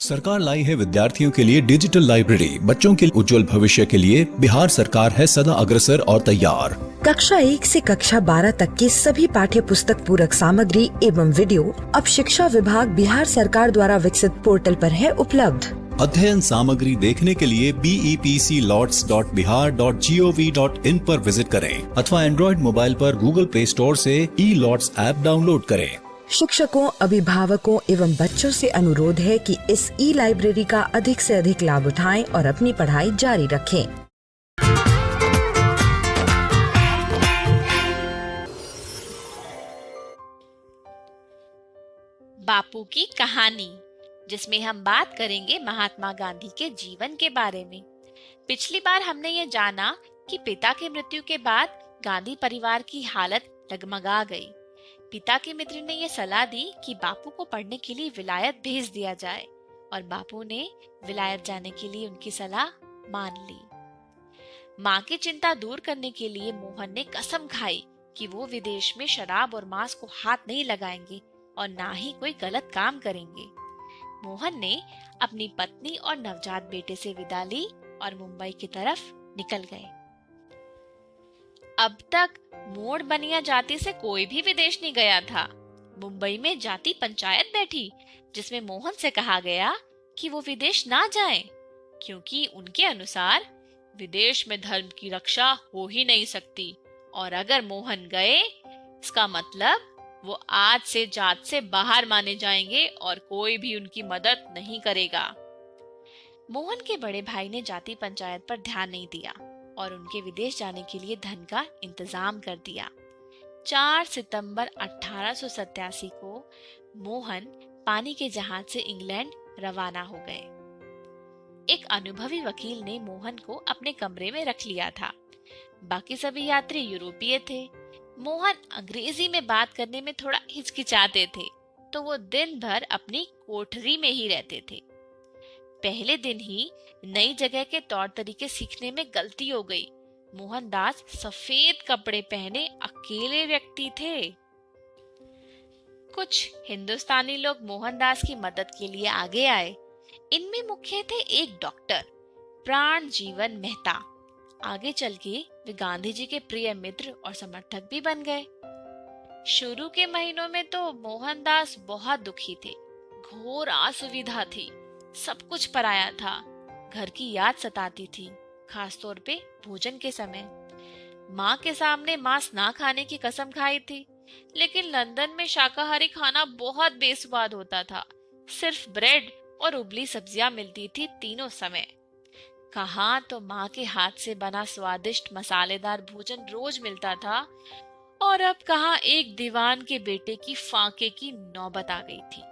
सरकार लाई है विद्यार्थियों के लिए डिजिटल लाइब्रेरी। बच्चों के उज्जवल भविष्य के लिए बिहार सरकार है सदा अग्रसर और तैयार। कक्षा 1 से कक्षा 12 तक की सभी पाठ्य पुस्तक पूरक सामग्री एवं वीडियो अब शिक्षा विभाग बिहार सरकार द्वारा विकसित पोर्टल पर है उपलब्ध। अध्ययन सामग्री देखने के लिए BEPCLOTS.bihar.gov.in पर विजिट करें अथवा एंड्रॉइड मोबाइल पर गूगल प्ले स्टोर से E-LOTS ऐप डाउनलोड करें। शिक्षकों, अभिभावकों एवं बच्चों से अनुरोध है कि इस लाइब्रेरी का अधिक से अधिक लाभ उठाएं और अपनी पढ़ाई जारी रखें। बापू की कहानी, जिसमें हम बात करेंगे महात्मा गांधी के जीवन के बारे में। पिछली बार हमने ये जाना कि पिता की मृत्यु के बाद गांधी परिवार की हालत डगमगा गई। पिता के मित्र ने यह सलाह दी कि बापू को पढ़ने के लिए विलायत भेज दिया जाए और बापू ने विलायत जाने के लिए उनकी सलाह मान ली। माँ की चिंता दूर करने के लिए मोहन ने कसम खाई कि वो विदेश में शराब और मांस को हाथ नहीं लगाएंगे और ना ही कोई गलत काम करेंगे। मोहन ने अपनी पत्नी और नवजात बेटे से विदा ली और मुंबई की तरफ निकल गए। अब तक मोड़ बनिया जाति से कोई भी विदेश नहीं गया था। मुंबई में जाति पंचायत बैठी, जिसमें मोहन से कहा गया कि वो विदेश ना जाएं, क्योंकि उनके अनुसार विदेश में धर्म की रक्षा हो ही नहीं सकती और अगर मोहन गए, इसका मतलब वो आज से जात से बाहर माने जाएंगे और कोई भी उनकी मदद नहीं करेगा। मोहन के बड़े भाई ने जाति पंचायत पर ध्यान नहीं दिया और उनके विदेश जाने के लिए धन का इंतजाम कर दिया। 4 सितंबर 1887 को मोहन पानी के जहाज से इंग्लैंड रवाना हो गए। एक अनुभवी वकील ने मोहन को अपने कमरे में रख लिया था। बाकी सभी यात्री यूरोपीय थे। मोहन अंग्रेजी में बात करने में थोड़ा हिचकिचाते थे, तो वो दिन भर अपनी कोठरी में ही रहते थे। पहले दिन ही नई जगह के तौर तरीके सीखने में गलती हो गई। मोहनदास सफेद कपड़े पहने अकेले व्यक्ति थे। कुछ हिंदुस्तानी लोग मोहनदास की मदद के लिए आगे आए। इनमें मुख्य थे एक डॉक्टर प्राण जीवन मेहता। आगे चल के वे गांधी जी के प्रिय मित्र और समर्थक भी बन गए। शुरू के महीनों में तो मोहनदास बहुत दुखी थे। घोर असुविधा थी, सब कुछ पराया था। घर की याद सताती थी, खासतौर पे भोजन के समय। माँ के सामने मांस ना खाने की कसम खाई थी, लेकिन लंदन में शाकाहारी खाना बहुत बेस्वाद होता था। सिर्फ ब्रेड और उबली सब्जियां मिलती थी तीनों समय। कहाँ तो माँ के हाथ से बना स्वादिष्ट मसालेदार भोजन रोज मिलता था और अब कहाँ एक दीवान के बेटे की फाके की नौबत आ गई थी।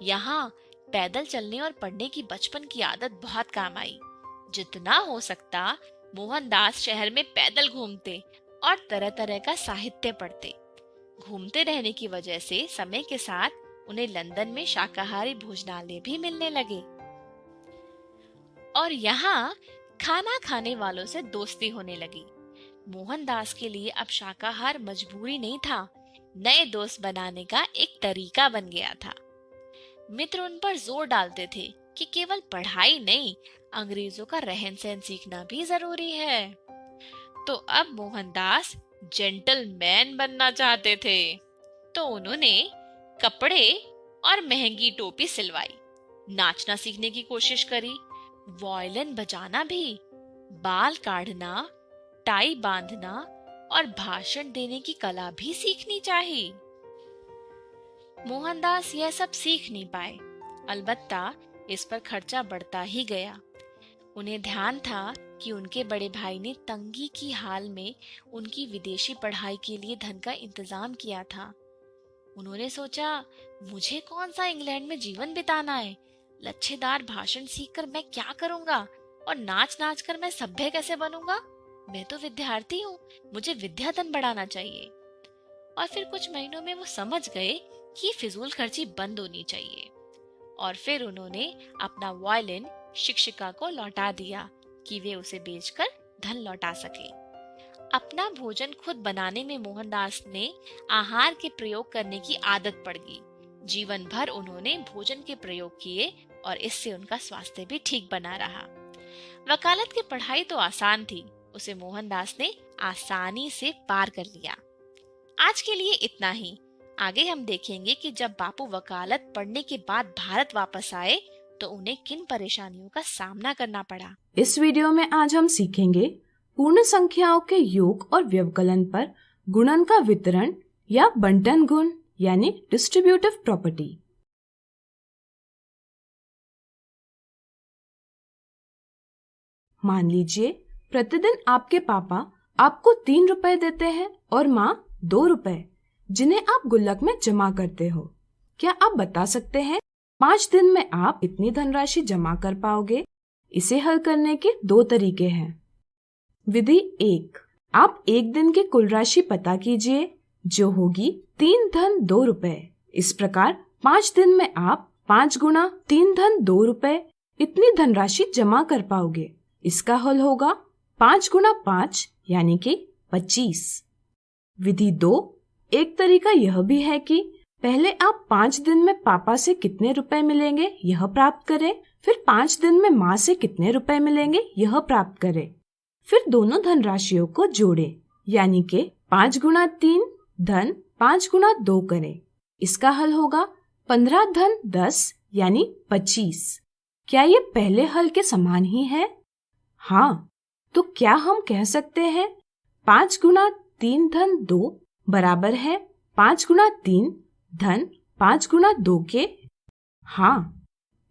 यहाँ पैदल चलने और पढ़ने की बचपन की आदत बहुत काम आई। जितना हो सकता मोहनदास शहर में पैदल घूमते और तरह तरह का साहित्य पढ़ते। घूमते रहने की वजह से समय के साथ उन्हें लंदन में शाकाहारी भोजनालय भी मिलने लगे और यहाँ खाना खाने वालों से दोस्ती होने लगी। मोहनदास के लिए अब शाकाहार मजबूरी नहीं था, नए दोस्त बनाने का एक तरीका बन गया था। मित्र उन पर जोर डालते थे कि केवल पढ़ाई नहीं, अंग्रेजों का रहन सहन सीखना भी जरूरी है। तो अब मोहनदास जेंटलमैन बनना चाहते थे, तो उन्होंने कपड़े और महंगी टोपी सिलवाई, नाचना सीखने की कोशिश करी, वायलिन बजाना भी, बाल काढ़ना, टाई बांधना और भाषण देने की कला भी सीखनी चाहिए। मोहनदास यह सब सीख नहीं पाए, अलबत्ता इस पर खर्चा बढ़ता ही गया। उन्हें ध्यान था कि उनके बड़े भाई ने तंगी की हाल में उनकी विदेशी पढ़ाई के लिए धन का इंतजाम किया था। उन्होंने सोचा, मुझे कौन सा इंग्लैंड में जीवन बिताना है। लच्छेदार भाषण सीखकर मैं क्या करूंगा और नाच नाच कर मैं सभ्य कैसे बनूंगा। मैं तो विद्यार्थी हूँ, मुझे विद्याधन बढ़ाना चाहिए। और फिर कुछ महीनों में वो समझ गए कि फिजूल खर्ची बंद होनी चाहिए और फिर उन्होंने अपना वायलिन शिक्षिका को लौटा दिया कि वे उसे बेचकर धन लौटा सके। अपना भोजन खुद बनाने में मोहनदास ने आहार के प्रयोग करने की आदत पड़ गई। जीवन भर उन्होंने भोजन के प्रयोग किए और इससे उनका स्वास्थ्य भी ठीक बना रहा। वकालत की पढ़ाई तो आसान थी, उसे मोहनदास ने आसानी से पार कर लिया। आज के लिए इतना ही। आगे हम देखेंगे कि जब बापू वकालत पढ़ने के बाद भारत वापस आए तो उन्हें किन परेशानियों का सामना करना पड़ा। इस वीडियो में आज हम सीखेंगे पूर्ण संख्याओं के योग और व्यवकलन पर गुणन का वितरण या बंटन गुण यानी डिस्ट्रीब्यूटिव प्रॉपर्टी। मान लीजिए प्रतिदिन आपके पापा आपको 3 रुपए देते हैं और माँ 2 रुपए, जिन्हें आप गुल्लक में जमा करते हो। क्या आप बता सकते हैं 5 दिन में आप कितनी धनराशि जमा कर पाओगे? इसे हल करने के 2 तरीके हैं। विधि 1, आप एक दिन की कुल राशि पता कीजिए जो होगी 3 धन 2 रुपए। इस प्रकार 5 दिन में आप 5 गुना 3 धन 2 रुपए इतनी धनराशि जमा कर पाओगे। इसका हल होगा 5 गुना 5 यानी कि 25। विधि 2, एक तरीका यह भी है कि पहले आप 5 दिन में पापा से कितने रुपए मिलेंगे यह प्राप्त करें, फिर 5 दिन में माँ से कितने रुपए मिलेंगे यह प्राप्त करें, फिर दोनों धनराशियों को जोड़ें यानी कि 5 गुना 3 धन 5 गुना 2 करें। इसका हल होगा 15 धन 10 यानी 25। क्या ये पहले हल के समान ही है? हाँ, तो क्या हम कह सकते हैं 5 गुना 3 धन 2 बराबर है 5 गुना 3 धन 5 गुना 2 के? हाँ,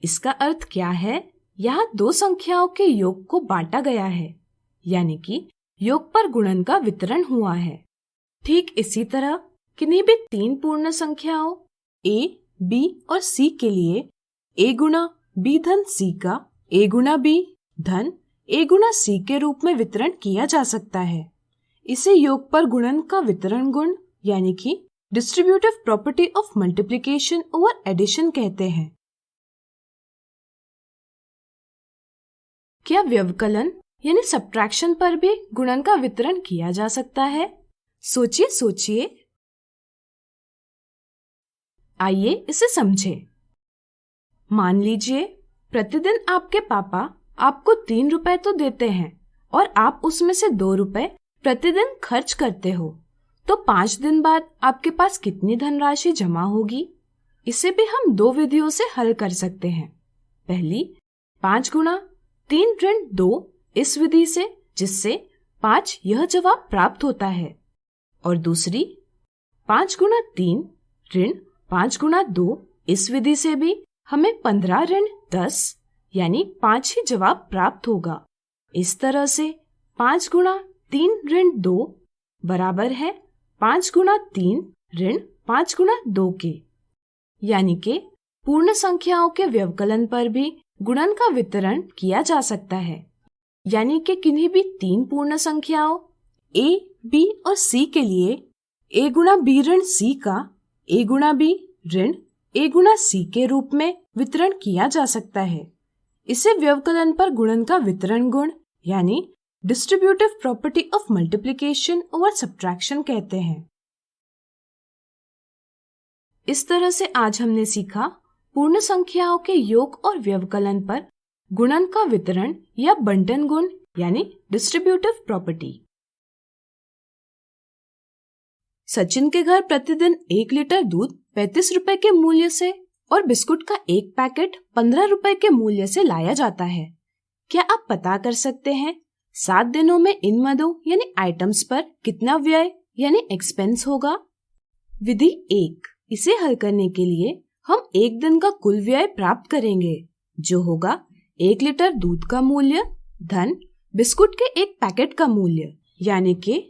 इसका अर्थ क्या है? यहाँ 2 संख्याओं के योग को बांटा गया है, यानी कि योग पर गुणन का वितरण हुआ है। ठीक इसी तरह किन्हीं भी 3 पूर्ण संख्याओं a, b और c के लिए a गुना b धन c का a गुना b धन a गुना c के रूप में वितरण किया जा सकता है। इसे योग पर गुणन का वितरण गुण यानी कि distributive property of multiplication over addition कहते हैं। क्या व्यवकलन यानी सब्ट्रैक्शन पर भी गुणन का वितरण किया जा सकता है? सोचिए सोचिए। आइए इसे समझें। मान लीजिए प्रतिदिन आपके पापा आपको 3 रुपए तो देते हैं और आप उसमें से 2 रुपए प्रतिदिन खर्च करते हो, तो 5 दिन बाद आपके पास कितनी धनराशि जमा होगी? इसे भी हम 2 विधियों से हल कर सकते हैं। पहली 5 गुना 3 ऋण 2 इस विधि से, जिससे 5 यह जवाब प्राप्त होता है, और दूसरी 5 गुना 3 ऋण 5 गुना 2 इस विधि से भी हमें 15 ऋण 10 यानी 5 ही जवाब प्राप्त होगा। इस तरह से 5 गुना 3 ऋण 2 बराबर है 5 गुना 3 ऋण 5 गुना 2 के, यानी कि पूर्ण संख्याओं के व्यवकलन पर भी गुणन का वितरण किया जा सकता है। यानी कि किन्हीं भी 3 पूर्ण संख्याओं a, b और c के लिए a गुना b ऋण c का a गुना b ऋण a गुना c के रूप में वितरण किया जा सकता है। इसे व्यवकलन पर गुणन का वितरण गुण यानी distributive property of multiplication over subtraction कहते हैं। इस तरह से आज हमने सीखा पूर्ण संख्याओं के योग और व्यवकलन पर गुणन का वितरण या बंटन गुण यानी डिस्ट्रीब्यूटिव प्रॉपर्टी। सचिन के घर प्रतिदिन 1 लीटर दूध 35 रुपए के मूल्य से और बिस्कुट का एक पैकेट 15 रुपए के मूल्य से लाया जाता है। क्या आप पता कर सकते हैं 7 दिनों में इन मदों यानी आइटम्स पर कितना व्यय यानी एक्सपेंस होगा? विधि 1, इसे हल करने के लिए हम एक दिन का कुल व्यय प्राप्त करेंगे, जो होगा 1 लीटर दूध का मूल्य धन बिस्कुट के एक पैकेट का मूल्य, यानी कि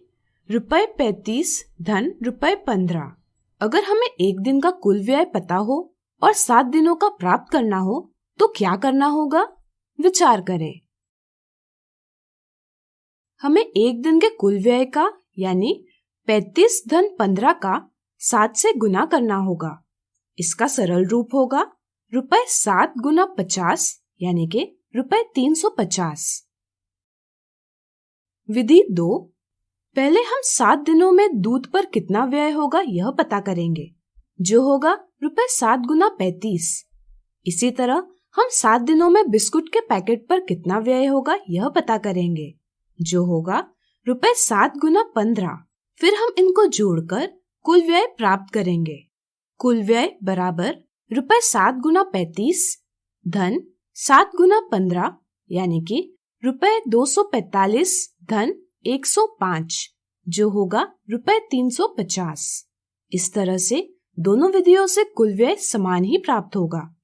₹35 धन ₹15। अगर हमें एक दिन का कुल व्यय पता हो और 7 दिनों का प्राप्त करना हो तो क्या करना होगा? विचार करें। हमें एक दिन के कुल व्यय का यानी 35 धन 15 का 7 से गुना करना होगा। इसका सरल रूप होगा ₹7 गुना 50 यानी कि ₹350। विधि 2, पहले हम 7 दिनों में दूध पर कितना व्यय होगा यह पता करेंगे, जो होगा ₹7 गुना 35। इसी तरह हम 7 दिनों में बिस्कुट के पैकेट पर कितना व्यय होगा यह पता करेंगे, जो होगा ₹7 गुना 15। फिर हम इनको जोड़कर कुल व्यय प्राप्त करेंगे। कुल व्यय बराबर ₹7 गुना 35 धन 7 गुना 15 यानी कि ₹245 धन 105, जो होगा ₹350। इस तरह से दोनों विधियों से कुल व्यय समान ही प्राप्त होगा।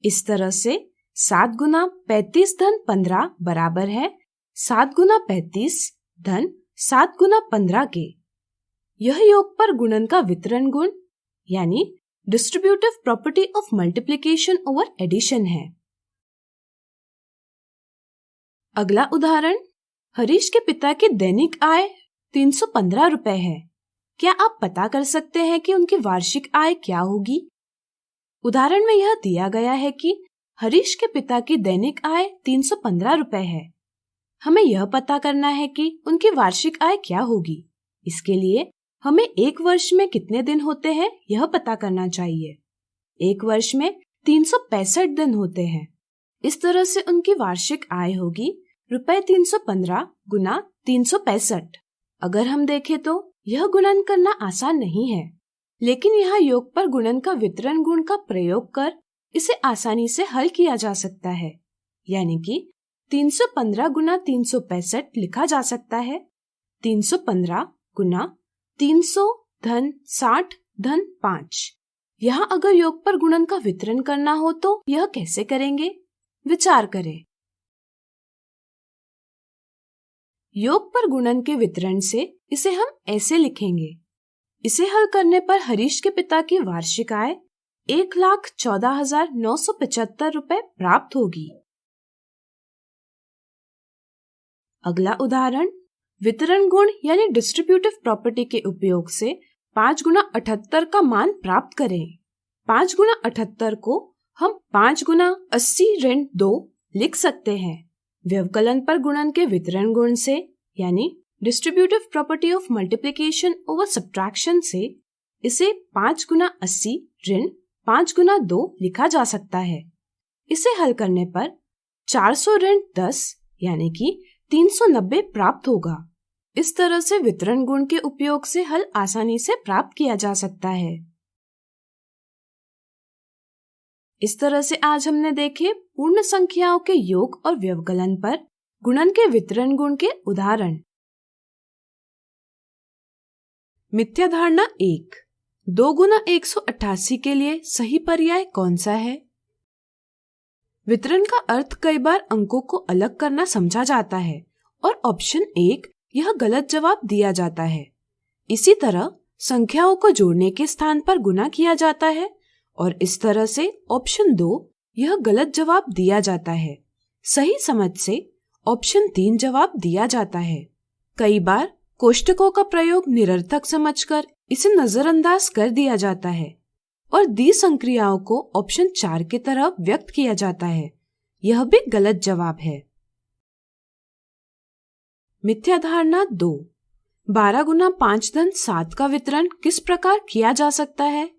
इस तरह से 7 गुना 35 धन 15 बराबर है 7 गुना 35 धन 7 गुना 15 के। यह योग पर गुणन का वितरण गुण यानी distributive property of multiplication over addition है। अगला उदाहरण, हरीश के पिता की दैनिक आय 315 रुपए है। क्या आप पता कर सकते हैं कि उनकी वार्षिक आय क्या होगी? उदाहरण में यह दिया गया है कि हरीश के पिता की दैनिक आय 315 रुपए है। हमें यह पता करना है कि उनकी वार्षिक आय क्या होगी। इसके लिए हमें एक वर्ष में कितने दिन होते हैं यह पता करना चाहिए। एक वर्ष में 365 दिन होते हैं। इस तरह से उनकी वार्षिक आय होगी ₹315 गुना 365। अगर हम देखें तो यह गुणन करना आसान नहीं है, लेकिन यहाँ योग पर गुणन का वितरण गुण का प्रयोग कर इसे आसानी से हल किया जा सकता है। यानी कि 315 गुना 365 लिखा जा सकता है 315 गुना 300 धन 60 धन 5। यहाँ अगर योग पर गुणन का वितरण करना हो तो यह कैसे करेंगे? विचार करें। योग पर गुणन के वितरण से इसे हम ऐसे लिखेंगे। इसे हल करने पर हरीश के पिता की वार्षिक आय 1,14,975 रुपए प्राप्त होगी। अगला उदाहरण, वितरण गुण यानी डिस्ट्रीब्यूटिव प्रॉपर्टी के उपयोग से 5 गुना 78 का मान प्राप्त करें। 5 गुना 78 को हम 5 गुना 80 ऋण 2 लिख सकते हैं। व्यवकलन पर गुणन के वितरण गुण से यानी distributive property of multiplication over subtraction से इसे 5 गुना 80 ऋण 5 गुना 2 लिखा जा सकता है। इसे हल करने पर 400 ऋण 10 यानी कि 390 प्राप्त होगा। इस तरह से वितरण गुण के उपयोग से हल आसानी से प्राप्त किया जा सकता है। इस तरह से आज हमने देखे पूर्ण संख्याओं के योग और व्यवकलन पर गुणन के वितरण गुण के उदाहरण। मिथ्या धारणा 1, 2 गुना 188 के लिए सही पर्याय कौन सा है? वितरण का अर्थ कई बार अंकों को अलग करना समझा जाता है और ऑप्शन 1 यह गलत जवाब दिया जाता है। इसी तरह संख्याओं को जोड़ने के स्थान पर गुना किया जाता है और इस तरह से ऑप्शन 2 यह गलत जवाब दिया जाता है। सही समझ से ऑप्शन 3 जवाब दिया जाता है। कई बार कोष्टकों का प्रयोग निरर्थक समझकर इसे नजरअंदाज कर दिया जाता है और दी संक्रियाओं को ऑप्शन 4 की तरह व्यक्त किया जाता है। यह भी गलत जवाब है। मिथ्या धारणा 2, 12 गुना 5 धन 7 का वितरण किस प्रकार किया जा सकता है?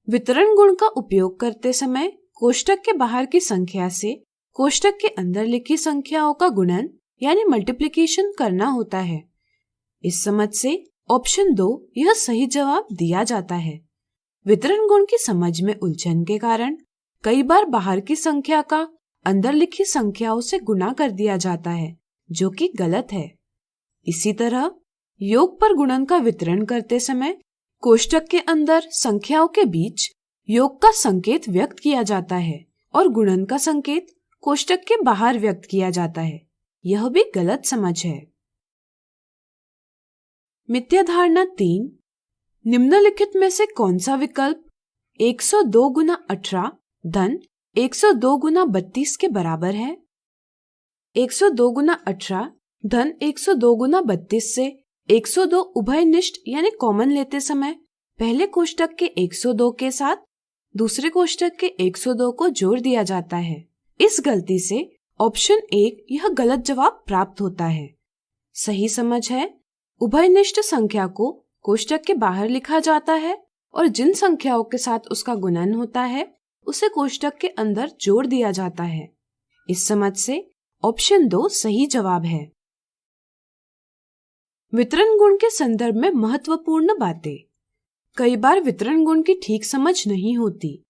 वितरण गुण का उपयोग करते समय कोष्टक के बाहर की संख्या से कोष्टक के अंदर लिखी संख्याओं का गुणन यानी मल्टीप्लिकेशन करना होता है। इस समझ से ऑप्शन 2 यह सही जवाब दिया जाता है। वितरण गुण की समझ में उलझन के कारण कई बार बाहर की संख्या का अंदर लिखी संख्याओं से गुणा कर दिया जाता है, जो कि गलत है। इसी तरह योग पर गुणन का वितरण करते समय कोष्टक के अंदर संख्याओं के बीच योग का संकेत व्यक्त किया जाता है और गुणन का संकेत कोष्टक के बाहर व्यक्त किया जाता है। यह भी गलत समझ है। मिथ्या धारणा 3, निम्नलिखित में से कौन सा विकल्प 102 गुना 18 धन 102 गुना 32 के बराबर है? 102 गुना 18 धन 102 गुना 32 से 102 उभयनिष्ठ यानी कॉमन लेते समय पहले कोष्टक के 102 के साथ दूसरे कोष्टक के 102 को जोड़ दिया जाता है। इस गलती से ऑप्शन 1 यह गलत जवाब प्राप्त होता है। सही समझ है, उभयनिष्ठ संख्या को कोष्टक के बाहर लिखा जाता है और जिन संख्याओं के साथ उसका गुणन होता है उसे कोष्टक के अंदर जोड़ दिया जाता है। इस समझ से ऑप्शन 2 सही जवाब है। वितरण गुण के संदर्भ में महत्वपूर्ण बातें। कई बार वितरण गुण की ठीक समझ नहीं होती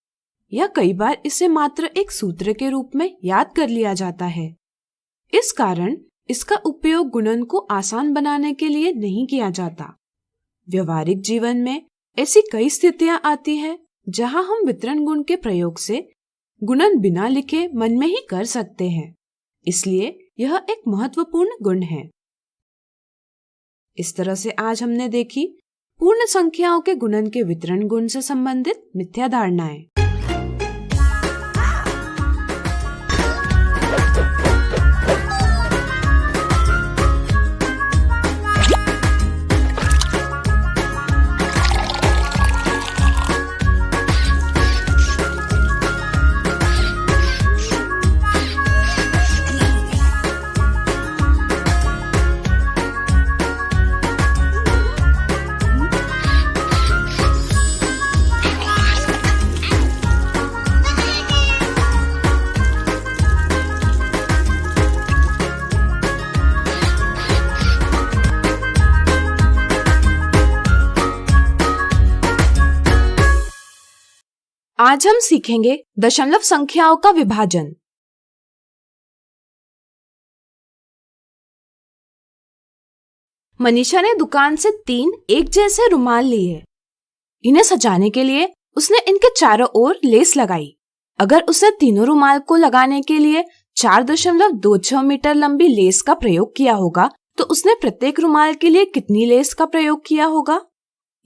या कई बार इसे मात्र एक सूत्र के रूप में याद कर लिया जाता है। इस कारण इसका उपयोग गुणन को आसान बनाने के लिए नहीं किया जाता। व्यवहारिक जीवन में ऐसी कई स्थितियां आती हैं जहां हम वितरण गुण के प्रयोग से गुणन बिना लिखे मन में ही कर सकते हैं, इसलिए यह एक महत्वपूर्ण गुण है। इस तरह से आज हमने देखी पूर्ण संख्याओं के गुणन के वितरण गुण से संबंधित मिथ्या धारणाएं। आज हम सीखेंगे दशमलव संख्याओं का विभाजन। मनीषा ने दुकान से 3 एक जैसे रुमाल लिए। इन्हें सजाने के लिए उसने इनके चारों ओर लेस लगाई। अगर उसने तीनों रुमाल को लगाने के लिए 4.26 मीटर लंबी लेस का प्रयोग किया होगा तो उसने प्रत्येक रुमाल के लिए कितनी लेस का प्रयोग किया होगा?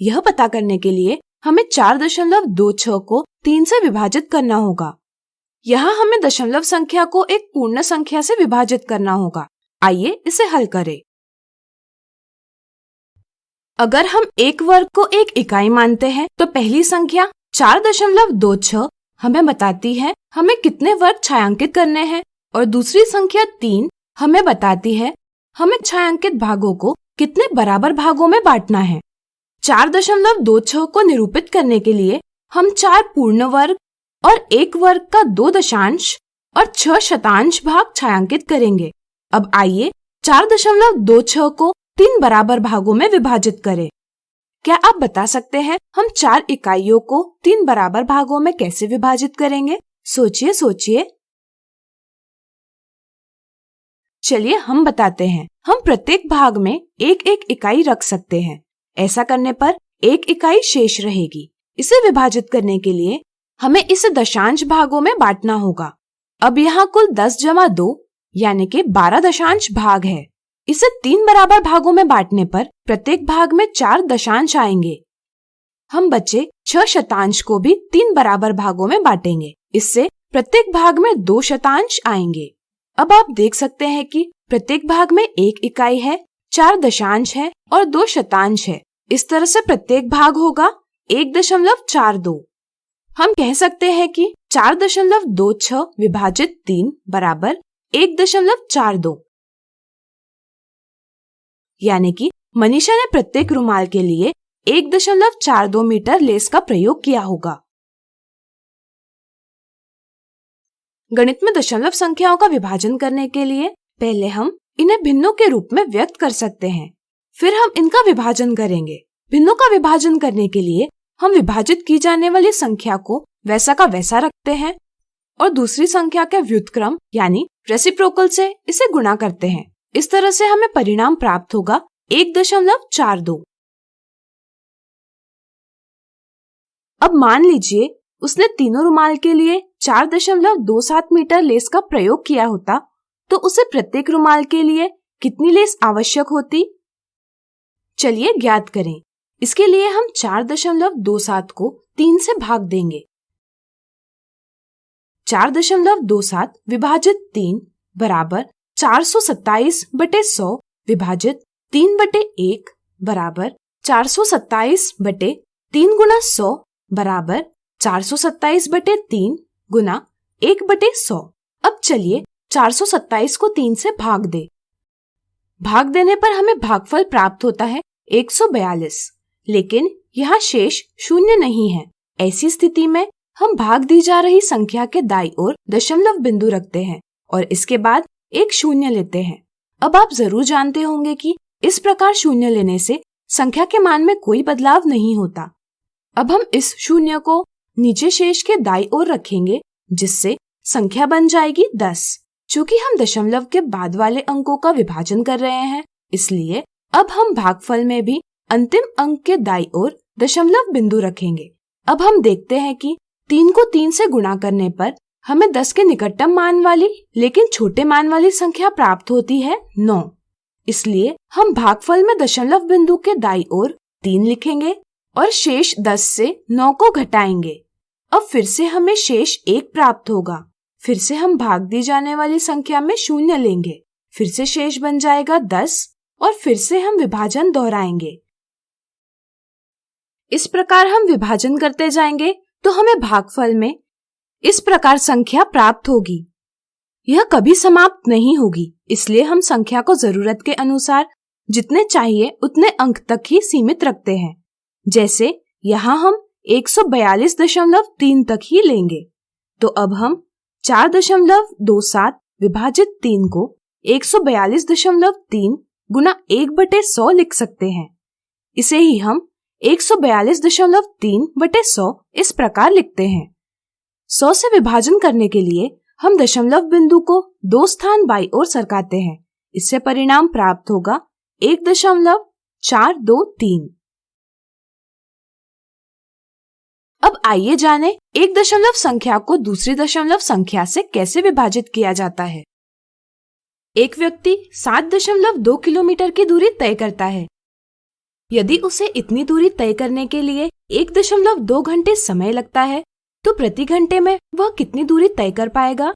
यह पता करने के लिए हमें 4.26 को 3 से विभाजित करना होगा। यहाँ हमें दशमलव संख्या को एक पूर्ण संख्या से विभाजित करना होगा। आइए इसे हल करें। अगर हम एक वर्ग को एक इकाई मानते हैं तो पहली संख्या 4.26 हमें बताती है हमें कितने वर्ग छायांकित करने हैं और दूसरी संख्या 3 हमें बताती है हमें छायांकित भागों को कितने बराबर भागों में बांटना है। 4.26 को निरूपित करने के लिए हम 4 पूर्ण वर्ग और 1 वर्ग का 2 दशांश और 6 शतांश भाग छायांकित करेंगे। अब आइए 4.26 को 3 बराबर भागों में विभाजित करें। क्या आप बता सकते हैं हम 4 इकाइयों को 3 बराबर भागों में कैसे विभाजित करेंगे? सोचिए सोचिए। चलिए हम बताते हैं। हम प्रत्येक भाग में एक एक इकाई रख सकते हैं। ऐसा करने पर 1 इकाई शेष रहेगी। इसे विभाजित करने के लिए हमें इसे दशांश भागों में बांटना होगा। अब यहाँ कुल 10 जमा 2 यानी कि 12 दशांश भाग है। इसे 3 बराबर भागों में बांटने पर प्रत्येक भाग में 4 दशांश आएंगे। हम बचे 6 शतांश को भी 3 बराबर भागों में बांटेंगे। इससे प्रत्येक भाग में 2 शतांश आएंगे। अब आप देख सकते हैं कि प्रत्येक भाग में 1 इकाई है, 4 दशांश है और 2 शतांश है। इस तरह से प्रत्येक भाग होगा 1.42। हम कह सकते हैं कि 4.26 विभाजित 3 बराबर 1.42, यानी कि मनीषा ने प्रत्येक रुमाल के लिए 1.42 मीटर लेस का प्रयोग किया होगा। गणित में दशमलव संख्याओं का विभाजन करने के लिए पहले हम इन्हें भिन्नों के रूप में व्यक्त कर सकते हैं, फिर हम इनका विभाजन करेंगे। भिन्नों का विभाजन करने के लिए हम विभाजित की जाने वाली संख्या को वैसा का वैसा रखते हैं और दूसरी संख्या के व्युत्क्रम यानी रेसिप्रोकल से इसे गुणा करते हैं। इस तरह से हमें परिणाम प्राप्त होगा 1.42। अब मान लीजिए उसने तीनों रुमाल के लिए 4.27 मीटर लेस का प्रयोग किया होता तो उसे प्रत्येक रुमाल के लिए कितनी लेस आवश्यक होती? चलिए ज्ञात करें। इसके लिए हम 4.27 को 3 से भाग देंगे। 4.27 विभाजित 3 बराबर 427/100 विभाजित 3/1 बराबर 427/3 गुना 100 बराबर 427/3 गुना 1/100। अब चलिए 427 को 3 से भाग दे। भाग देने पर हमें भागफल प्राप्त होता है 142, लेकिन यहाँ शेष 0 नहीं है। ऐसी स्थिति में हम भाग दी जा रही संख्या के दाईं ओर दशमलव बिंदु रखते हैं और इसके बाद एक शून्य लेते हैं। अब आप जरूर जानते होंगे कि इस प्रकार शून्य लेने से संख्या के मान में कोई बदलाव नहीं होता। अब हम इस शून्य को नीचे शेष के दाईं ओर रखेंगे, जिससे संख्या बन जाएगी 10। चूँकि हम दशमलव के बाद वाले अंकों का विभाजन कर रहे हैं, इसलिए अब हम भागफल में भी अंतिम अंक के दाईं ओर दशमलव बिंदु रखेंगे। अब हम देखते हैं कि 3 को 3 से गुणा करने पर हमें 10 के निकटतम मान वाली लेकिन छोटे मान वाली संख्या प्राप्त होती है 9। इसलिए हम भागफल में दशमलव बिंदु के दाईं ओर 3 लिखेंगे और शेष 10 से 9 को घटाएंगे। अब फिर से हमें शेष 1 प्राप्त होगा। फिर से हम भाग दी जाने वाली संख्या में शून्य लेंगे, फिर से शेष बन जाएगा 10 और फिर से हम विभाजन दोहराएंगे। इस प्रकार हम विभाजन करते जाएंगे तो हमें भागफल में इस प्रकार संख्या प्राप्त होगी। यह कभी समाप्त नहीं होगी, इसलिए हम संख्या को जरूरत के अनुसार जितने चाहिए उतने अंक तक ही सीमित रखते हैं। जैसे यहाँ हम 142.3 तक ही लेंगे। तो अब हम 4.27 विभाजित 3 को 142.3 गुना 1/100 लिख सकते हैं। इसे ही हम 142.3/100 इस प्रकार लिखते हैं। 100 से विभाजन करने के लिए हम दशमलव बिंदु को 2 स्थान बाईं ओर सरकाते हैं। इससे परिणाम प्राप्त होगा 1.423। अब आइए जाने एक दशमलव संख्या को दूसरी दशमलव संख्या से कैसे विभाजित किया जाता है। एक व्यक्ति 7.2 किलोमीटर की दूरी तय करता है। यदि उसे इतनी दूरी तय करने के लिए 1.2 घंटे समय लगता है, तो प्रति घंटे में वह कितनी दूरी तय कर पाएगा?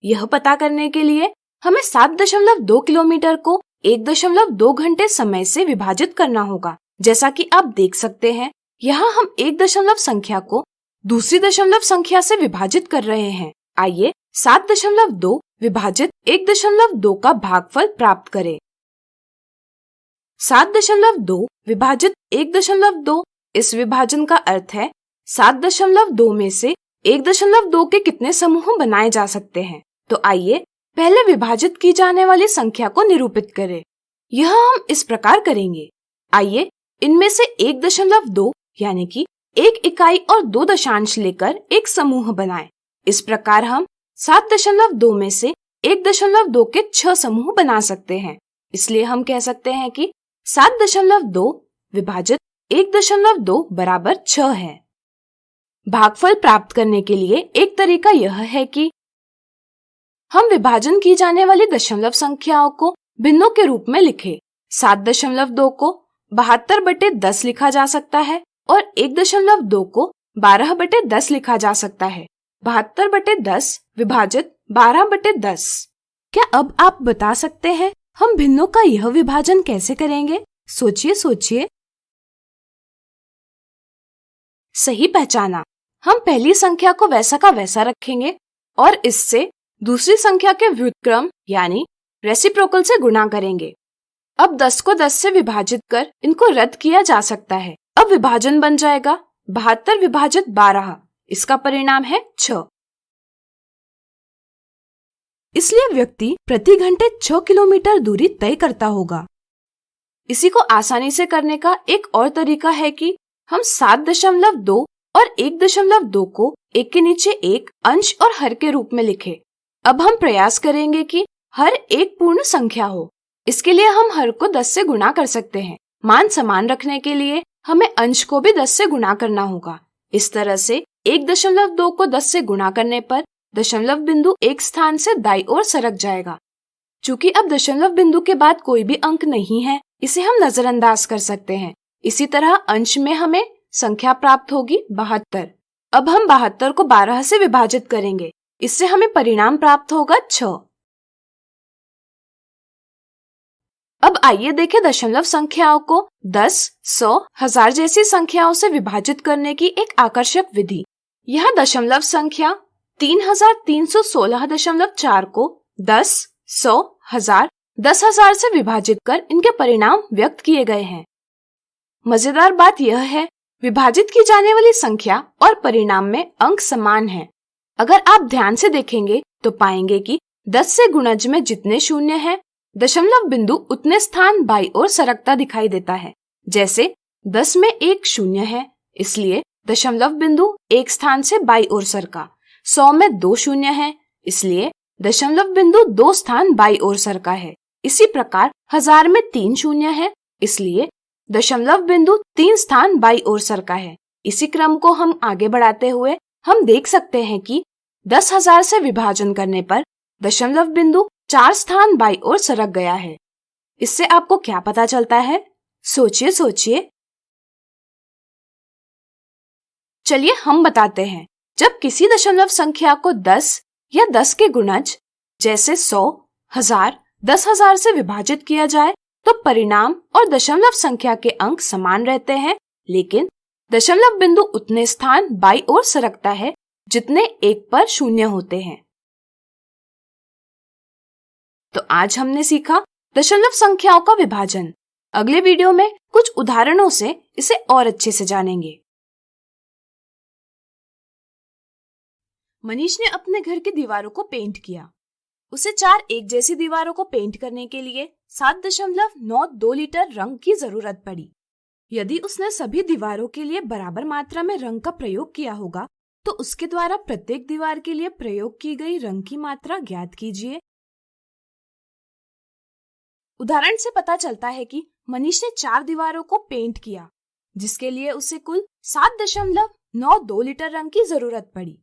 यह पता करने के लिए हमें 7.2 किलोमीटर को 1.2 घंटे समय से विभाजित करना होगा। जैसा कि आप देख सकते हैं, यहाँ हम एक दशमलव संख्या को दूसरी दशमलव संख्या से विभाजित कर रहे हैं। आइए 7.2 विभाजित 1.2 का भागफल प्राप्त करें। 7.2 विभाजित 1.2, इस विभाजन का अर्थ है 7.2 में से 1.2 के कितने समूह बनाए जा सकते हैं। तो आइए पहले विभाजित की जाने वाली संख्या को निरूपित करें। यह हम इस प्रकार करेंगे। आइए इनमें से 1.2 यानी कि 1 इकाई और 2 दशांश लेकर एक समूह बनाएं। इस प्रकार हम 7.2 में से 1.2 के 6 समूह बना सकते हैं। इसलिए हम कह सकते हैं कि 7.2 विभाजित 1.2 बराबर 6 है। भागफल प्राप्त करने के लिए एक तरीका यह है कि हम विभाजन की जाने वाली दशमलव संख्याओं को भिन्नों के रूप में लिखें। 7.2 को 72/10 लिखा जा सकता है और 1.2 को 12/10 लिखा जा सकता है। 72/10 विभाजित 12/10। क्या अब आप बता सकते हैं हम भिन्नों का यह विभाजन कैसे करेंगे? सोचिए। सही पहचाना। हम पहली संख्या को वैसा का वैसा रखेंगे और इससे दूसरी संख्या के व्युत्क्रम यानी रेसिप्रोकल से गुणा करेंगे। अब 10 को 10 से विभाजित कर इनको रद्द किया जा सकता है। अब विभाजन बन जाएगा 72 विभाजित 12। इसका परिणाम है 6। इसलिए व्यक्ति प्रति घंटे 6 किलोमीटर दूरी तय करता होगा। इसी को आसानी से करने का एक और तरीका है कि हम 7.2 और 1.2 को एक के नीचे एक अंश और हर के रूप में लिखें। अब हम प्रयास करेंगे कि हर एक पूर्ण संख्या हो। इसके लिए हम हर को 10 से गुणा कर सकते हैं। मान समान रखने के लिए हमें अंश को भी 10 से गुणा करना होगा। इस तरह से 1.2 को 10 से गुणा करने पर दशमलव बिंदु एक स्थान से दाईं ओर सरक जाएगा। चूँकि अब दशमलव बिंदु के बाद कोई भी अंक नहीं है, इसे हम नजरअंदाज कर सकते हैं। इसी तरह अंश में हमें संख्या प्राप्त होगी 72। अब हम 72 को 12 से विभाजित करेंगे। इससे हमें परिणाम प्राप्त होगा 6। अब आइए देखें दशमलव संख्याओं को 10, 100, 1000 जैसी संख्याओं से विभाजित करने की एक आकर्षक विधि। यह दशमलव संख्या 3316.4 को 10, 100, 1000, 10,000 से विभाजित कर इनके परिणाम व्यक्त किए गए हैं। मजेदार बात यह है विभाजित की जाने वाली संख्या और परिणाम में अंक समान हैं। अगर आप ध्यान से देखेंगे तो पाएंगे कि 10 से गुणज में जितने शून्य हैं, दशमलव बिंदु उतने स्थान बाईं ओर सरकता दिखाई देता है। जैसे 10 में एक शून्य है, इसलिए दशमलव बिंदु एक स्थान से बाईं ओर सरका। 100 में 2 शून्य है, इसलिए दशमलव बिंदु 2 स्थान बाईं ओर सरका है। इसी प्रकार 1000 में 3 शून्य है, इसलिए दशमलव बिंदु 3 स्थान बाईं ओर सरका है। इसी क्रम को हम आगे बढ़ाते हुए हम देख सकते हैं कि 10,000 से विभाजन करने पर दशमलव बिंदु 4 स्थान बाईं ओर सरक गया है। इससे आपको क्या पता चलता है? सोचिए सोचिए। चलिए हम बताते हैं। जब किसी दशमलव संख्या को 10 या 10 के गुणज जैसे 100, 1000, 10,000 से विभाजित किया जाए तो परिणाम और दशमलव संख्या के अंक समान रहते हैं, लेकिन दशमलव बिंदु उतने स्थान बाईं ओर सरकता है जितने एक पर शून्य होते हैं। तो आज हमने सीखा दशमलव संख्याओं का विभाजन। अगले वीडियो में कुछ उदाहरणों से इसे और अच्छे से जानेंगे। मनीष ने अपने घर की दीवारों को पेंट किया। उसे 4 एक जैसी दीवारों को पेंट करने के लिए 7.92 लीटर रंग की जरूरत पड़ी। यदि उसने सभी दीवारों के लिए बराबर मात्रा में रंग का प्रयोग किया होगा तो उसके द्वारा प्रत्येक दीवार के लिए प्रयोग की गई रंग की मात्रा ज्ञात कीजिए। उदाहरण से पता चलता है कि मनीष ने 4 दीवारों को पेंट किया, जिसके लिए उसे कुल 7.92 लीटर रंग की जरूरत पड़ी।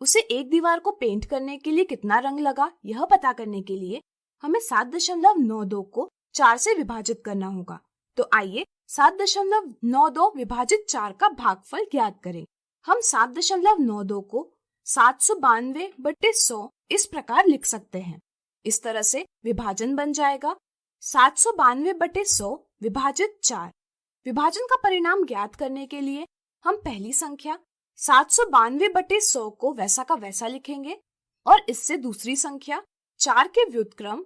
उसे एक दीवार को पेंट करने के लिए कितना रंग लगा, यह पता करने के लिए हमें 7.92 को 4 से विभाजित करना होगा। तो आइए 7.92 विभाजित 4 का भागफल ज्ञात करें। हम 7.92 को 792/100 इस प्रकार लिख सकते हैं। इस तरह से विभाजन बन जाएगा 792/100 विभाजित 4। विभाजन का परिणाम ज्ञात करने के लिए हम पहली संख्या 792/100 को वैसा का वैसा लिखेंगे और इससे दूसरी संख्या 4 के व्युत्क्रम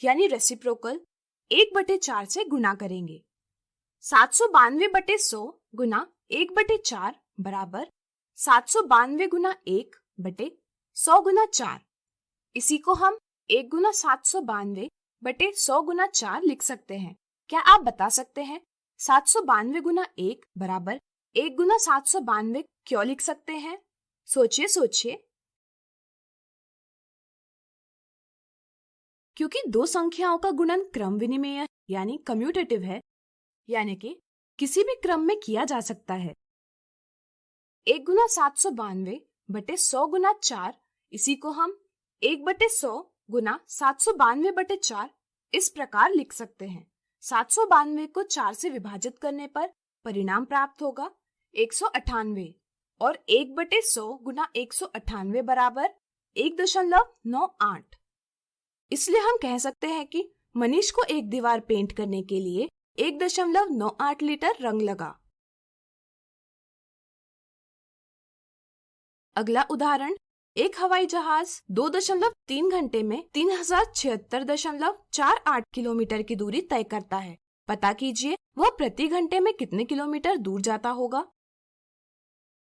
यानी रेसिप्रोकल 1/4 से गुणा करेंगे। 792/100 गुना 1/4 बराबर 792 गुना 1/100 गुना 4। इसी को हम 1 गुना 792/100 गुना 4 लिख सकते हैं। क्या आप बता सकते हैं 792 गुना 1 बराबर 1 गुना 792 क्यों लिख सकते हैं? सोचिए सोचिए। क्योंकि दो संख्याओं का गुणन क्रम विनिमेय यानी कम्यूटेटिव है, यानी कि किसी भी क्रम में किया जा सकता है। 1 गुना 792/100 गुना 4, इसी को हम 1/100 गुना 792/4 इस प्रकार लिख सकते हैं। 792 को 4 से विभाजित करने पर परिणाम प्राप्त होगा 198 और 1/100 गुना 198 बराबर 1.98। इसलिए हम कह सकते हैं कि मनीष को एक दीवार पेंट करने के लिए 1.98 लीटर रंग लगा। अगला उदाहरण, एक हवाई जहाज 2.3 घंटे में 3076.48 किलोमीटर की दूरी तय करता है। पता कीजिए वह प्रति घंटे में कितने किलोमीटर दूर जाता होगा।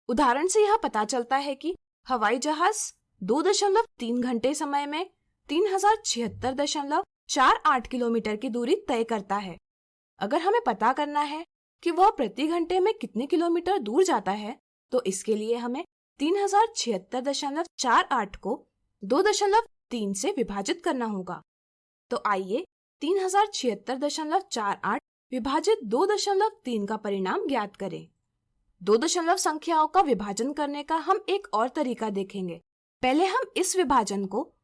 उदाहरण से यह पता चलता है कि हवाई जहाज 2.3 घंटे समय में 3076.48 किलोमीटर की दूरी तय करता है। अगर हमें पता करना है कि वह प्रति घंटे में कितने किलोमीटर दूर जाता है, तो इसके लिए हमें 3076.48 को 2.3 से विभाजित करना होगा। तो आइए 3076.48 विभाजित 2.3 का परिणाम ज्ञात करें। 2 दशमलव संख्याओं का विभाजन करने का हम एक और तरीका देखेंगे। पहले हम इस विभाजन को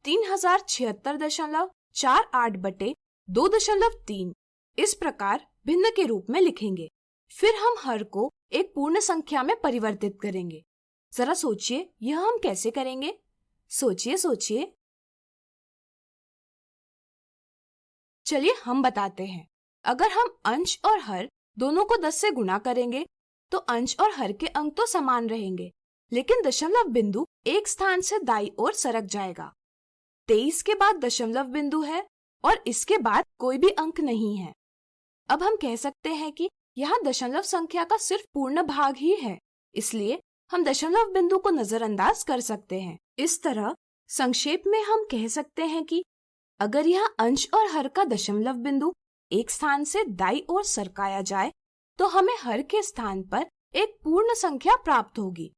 3076.48/2.3 इस प्रकार भिन्न के रूप में लिखेंगे। फिर हम हर को एक पूर्ण संख्या में परिवर्तित करेंगे। जरा सोचिए यह हम कैसे करेंगे? सोचिए सोचिए। चलिए हम बताते हैं। अगर हम अंश और हर दोनों को 10 से गुणा करेंगे तो अंश और हर के अंक तो समान रहेंगे, लेकिन दशमलव बिंदु एक स्थान से दाईं ओर सरक जाएगा। 23 के बाद दशमलव बिंदु है और इसके बाद कोई भी अंक नहीं है। अब हम कह सकते हैं कि यहाँ दशमलव संख्या का सिर्फ पूर्ण भाग ही है, इसलिए हम दशमलव बिंदु को नजरअंदाज कर सकते हैं। इस तरह संक्षेप में हम कह सकते हैं कि अगर यह अंश और हर का दशमलव बिंदु एक स्थान से दाईं ओर सरकाया जाए तो हमें हर के स्थान पर एक पूर्ण संख्या प्राप्त होगी।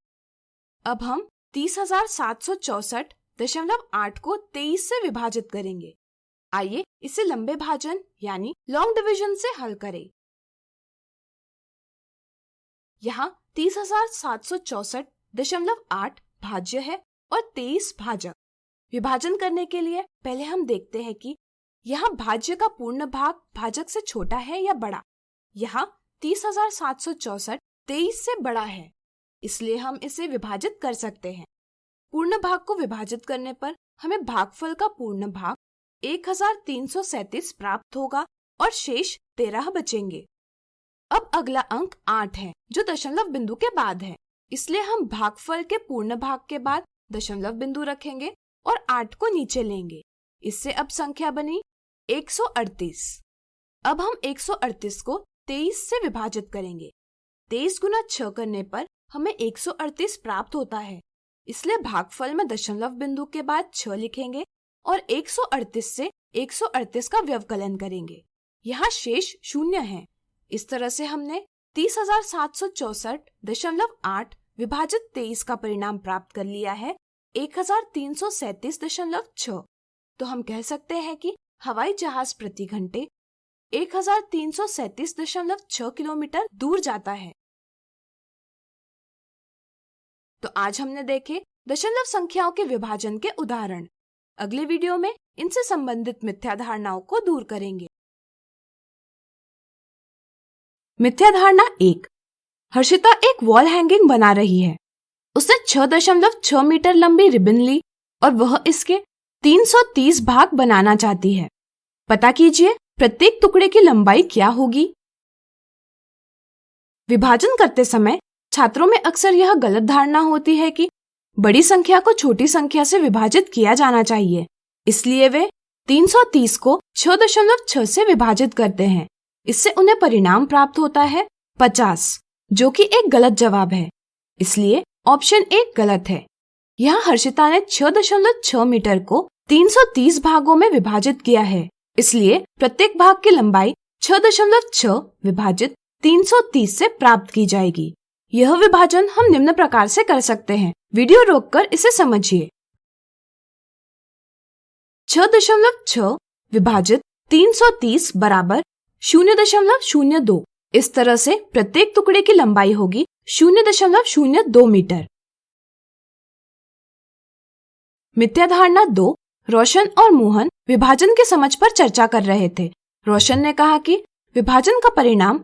अब हम 30,764.8 को 23 से विभाजित करेंगे। आइए इसे लंबे भाजन यानी लॉन्ग डिवीजन से हल करें। यहाँ 30,764.8 भाज्य है और 23 भाजक। विभाजन करने के लिए पहले हम देखते हैं कि यहाँ भाज्य का पूर्ण भाग भाजक से छोटा है या बड़ा। यहाँ 30,764 23 से बड़ा है, इसलिए हम इसे विभाजित कर सकते हैं। पूर्ण भाग को विभाजित करने पर हमें भागफल का पूर्ण भाग 1337 प्राप्त होगा और शेष 13 बचेंगे। अब अगला अंक 8 है जो दशमलव बिंदु के बाद है, इसलिए हम भागफल के पूर्ण भाग के बाद दशमलव बिंदु रखेंगे और 8 को नीचे लेंगे। इससे अब संख्या बनी 138। अब हम 138 को 23 से विभाजित करेंगे। 23 गुना 6 करने पर हमें 138 प्राप्त होता है, इसलिए भागफल में दशमलव बिंदु के बाद 6 लिखेंगे और 138 से 138 का व्यवकलन करेंगे। यहाँ शेष 0 है। इस तरह से हमने 30,764.8 विभाजित 23 का परिणाम प्राप्त कर लिया है 1337.6। तो हम कह सकते हैं कि हवाई जहाज प्रति घंटे 1337.6 किलोमीटर दूर जाता है। तो आज हमने देखे दशमलव संख्याओं के विभाजन के उदाहरण। अगले वीडियो में इनसे संबंधित मिथ्या धारणाओं को दूर करेंगे। मिथ्या धारणा 1। हर्षिता एक वॉल हैंगिंग बना रही है। उसने 6.6 मीटर लंबी रिबन ली और वह इसके 330 भाग बनाना चाहती है। पता कीजिए प्रत्येक टुकड़े की लंबाई क्या होगी। विभाजन करते समय छात्रों में अक्सर यह गलत धारणा होती है कि बड़ी संख्या को छोटी संख्या से विभाजित किया जाना चाहिए, इसलिए वे 330 को 6.6 से विभाजित करते हैं। इससे उन्हें परिणाम प्राप्त होता है 50, जो कि एक गलत जवाब है, इसलिए ऑप्शन 1 गलत है। यहाँ हर्षिता ने 6.6 मीटर को 330 भागों में विभाजित किया है, इसलिए प्रत्येक भाग की लंबाई 6.6 विभाजित 330 से प्राप्त की जाएगी। यह विभाजन हम निम्न प्रकार से कर सकते हैं। वीडियो रोककर इसे समझिए। 6.6 विभाजित 330 बराबर 0.02। इस तरह से प्रत्येक टुकड़े की लंबाई होगी 0.02 मीटर। मिथ्या धारणा 2। रोशन और मोहन विभाजन के समझ पर चर्चा कर रहे थे। रोशन ने कहा कि विभाजन का परिणाम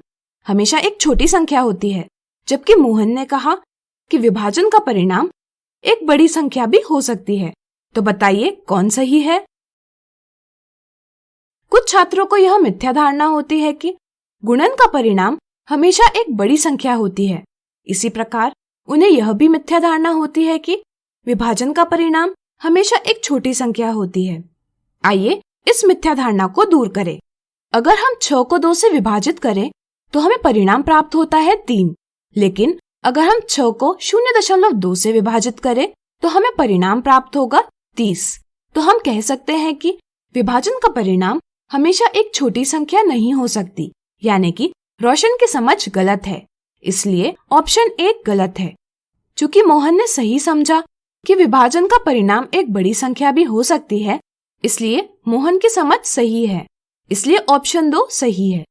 हमेशा एक छोटी संख्या होती है, जबकि मोहन ने कहा कि विभाजन का परिणाम एक बड़ी संख्या भी हो सकती है। तो बताइए कौन सही है? कुछ छात्रों को यह मिथ्या धारणा होती है कि गुणन का परिणाम हमेशा एक बड़ी संख्या होती है। इसी प्रकार उन्हें यह भी मिथ्या धारणा होती है कि विभाजन का परिणाम हमेशा एक छोटी संख्या होती है। आइए इस मिथ्या धारणा को दूर करें। अगर हम 6 को 2 से विभाजित करें तो हमें परिणाम प्राप्त होता है 3, लेकिन अगर हम 6 को 0.2 से विभाजित करें तो हमें परिणाम प्राप्त होगा 30। तो हम कह सकते हैं कि विभाजन का परिणाम हमेशा एक छोटी संख्या नहीं हो सकती, यानी कि रोशन की समझ गलत है, इसलिए ऑप्शन 1 गलत है। चूंकि मोहन ने सही समझा कि विभाजन का परिणाम एक बड़ी संख्या भी हो सकती है, इसलिए मोहन की समझ सही है, इसलिए ऑप्शन 2 सही है।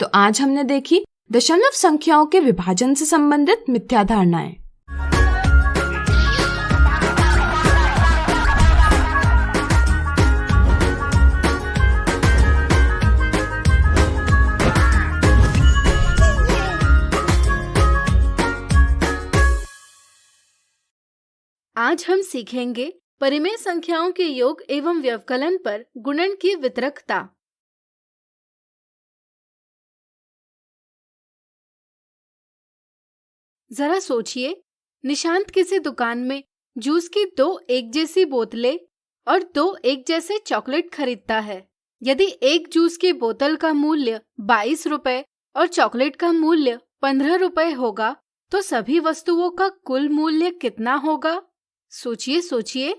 तो आज हमने देखी दशमलव संख्याओं के विभाजन से संबंधित मिथ्या धारणाएं। आज हम सीखेंगे परिमेय संख्याओं के योग एवं व्यवकलन पर गुणन की वितरकता। जरा सोचिए, निशांत किसी दुकान में जूस की 2 एक जैसी बोतलें और 2 एक जैसे चॉकलेट खरीदता है। यदि एक जूस की बोतल का मूल्य 22 रुपए और चॉकलेट का मूल्य 15 रुपए होगा तो सभी वस्तुओं का कुल मूल्य कितना होगा? सोचिए सोचिए।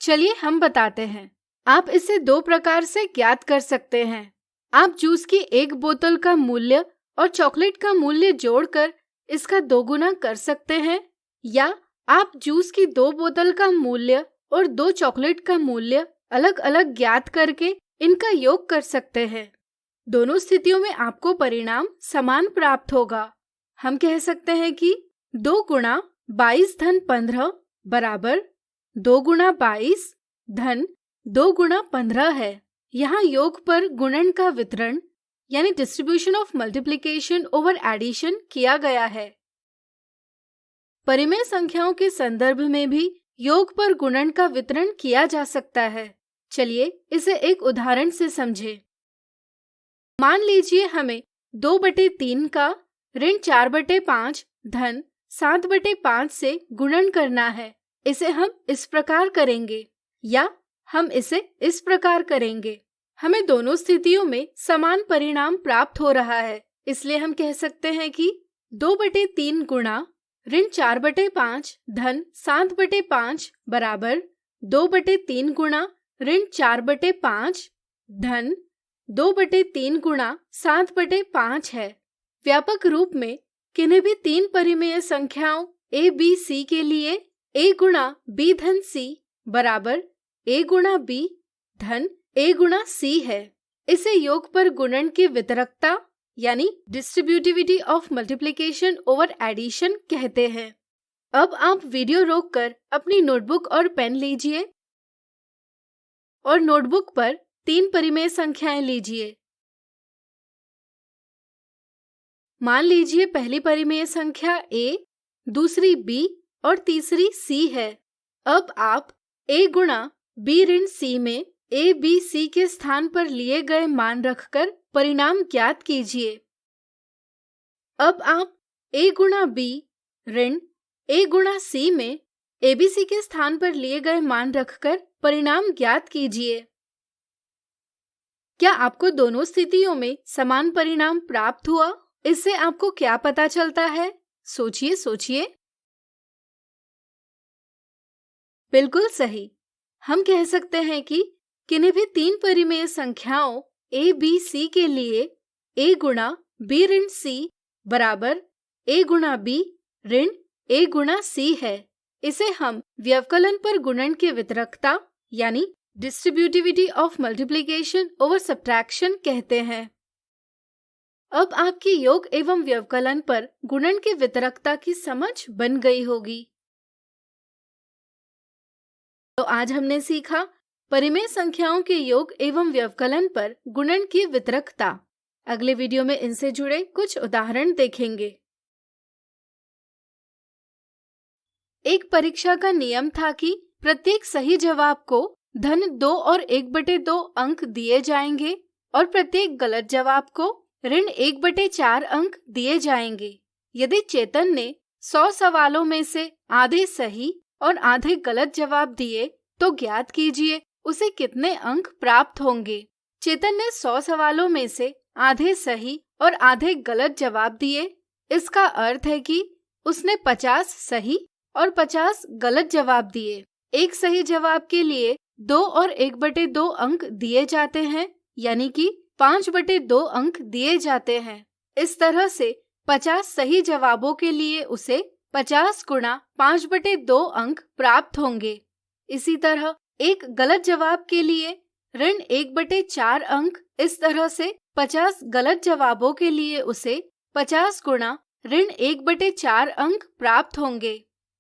चलिए हम बताते हैं। आप इसे दो प्रकार से ज्ञात कर सकते हैं। आप जूस की एक बोतल का मूल्य और चॉकलेट का मूल्य जोड़कर इसका दोगुना कर सकते हैं, या आप जूस की 2 बोतल का मूल्य और 2 चॉकलेट का मूल्य अलग अलग ज्ञात करके इनका योग कर सकते हैं। दोनों स्थितियों में आपको परिणाम समान प्राप्त होगा। हम कह सकते हैं कि 2 गुणा 22 धन 15 बराबर 2 गुणा 22 धन 2 गुणा 15 है। यहाँ योग पर गुणन का वितरण यानी distribution of multiplication over addition किया गया है। परिमेय संख्याओं के संदर्भ में भी योग पर गुणन का वितरण किया जा सकता है। चलिए इसे एक उदाहरण से समझें। मान लीजिए हमें 2/3 का ऋण 4/5 धन 7/5 से गुणन करना है। इसे हम इस प्रकार करेंगे या हम इसे इस प्रकार करेंगे। हमें दोनों स्थितियों में समान परिणाम प्राप्त हो रहा है, इसलिए हम कह सकते हैं कि 2/3 गुणा ऋण 4/5 धन 7/5 बराबर 2/3 गुणा ऋण 4/5 धन 2/3 गुणा 7/5 है। व्यापक रूप में किन्हीं भी 3 परिमेय संख्याओं a, b, c के लिए a गुणा b धन c बराबर a गुणा b धन a गुणा c है। इसे योग पर गुणन की वितरकता यानी distributivity of multiplication over addition कहते हैं। अब आप वीडियो रोककर अपनी नोटबुक और पेन लीजिए और नोटबुक पर 3 परिमेय संख्याएं लीजिए। मान लीजिए पहली परिमेय संख्या a, दूसरी b और तीसरी c है। अब आप a गुणा b ऋण c में a, b, c के स्थान पर लिए गए मान रखकर परिणाम ज्ञात कीजिए। अब आप a गुणा b ऋण a गुणा c में a, b, c के स्थान पर लिए गए मान रखकर परिणाम ज्ञात कीजिए। क्या आपको दोनों स्थितियों में समान परिणाम प्राप्त हुआ? इससे आपको क्या पता चलता है? सोचिए सोचिए। बिल्कुल सही। हम कह सकते हैं कि किन्हीं भी 3 परिमेय संख्याओं a, b, c के लिए a गुणा b ऋण c बराबर a गुणा b ऋण a गुणा c है। इसे हम व्यवकलन पर गुणन की वितरकता यानी distributivity of multiplication over subtraction कहते हैं। अब आपकी योग एवं व्यवकलन पर गुणन की वितरकता की समझ बन गई होगी। तो आज हमने सीखा परिमेय संख्याओं के योग एवं व्यवकलन पर गुणन की वितरकता। अगले वीडियो में इनसे जुड़े कुछ उदाहरण देखेंगे। एक परीक्षा का नियम था कि प्रत्येक सही जवाब को धन 2 और 1/2 अंक दिए जाएंगे और प्रत्येक गलत जवाब को ऋण 1/4 अंक दिए जाएंगे। यदि चेतन ने 100 सवालों में से आधे सही और आधे गलत जवाब दिए तो ज्ञात कीजिए उसे कितने अंक प्राप्त होंगे। चेतन ने 100 सवालों में से आधे सही और आधे गलत जवाब दिए। इसका अर्थ है कि उसने 50 सही और 50 गलत जवाब दिए। एक सही जवाब के लिए 2 और 1/2 अंक दिए जाते हैं, यानी कि 5/2 अंक दिए जाते हैं। इस तरह से 50 सही जवाबों के लिए उसे 50 गुणा 5/2 अंक प्राप्त होंगे। इसी तरह एक गलत जवाब के लिए ऋण 1/4 अंक। इस तरह से 50 गलत जवाबों के लिए उसे 50 गुणा ऋण 1/4 अंक प्राप्त होंगे।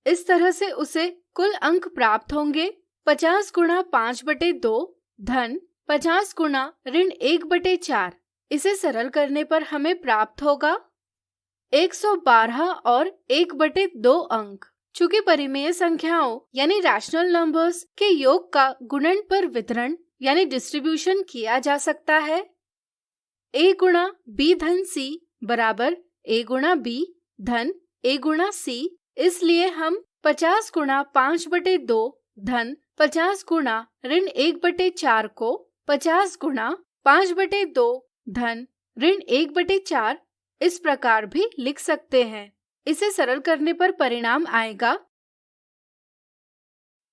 इस तरह से उसे कुल अंक प्राप्त होंगे 50 गुणा 5/2 धन 50 गुणा ऋण 1/4। इसे सरल करने पर हमें प्राप्त होगा 112 और 1/2 अंक। चूंकि परिमेय संख्याओं यानी रैशनल नंबर्स के योग का गुणन पर वितरण यानी डिस्ट्रीब्यूशन किया जा सकता है। a गुणा b धन c बराबर a गुणा b धन a गुणा c। इसलिए हम 50 गुणा 5/2 धन 50 गुणा ऋण 1/4 को 50 गुणा 5/2 धन ऋण 1/4 इस प्रकार भी लिख सकते हैं। इसे सरल करने पर परिणाम आएगा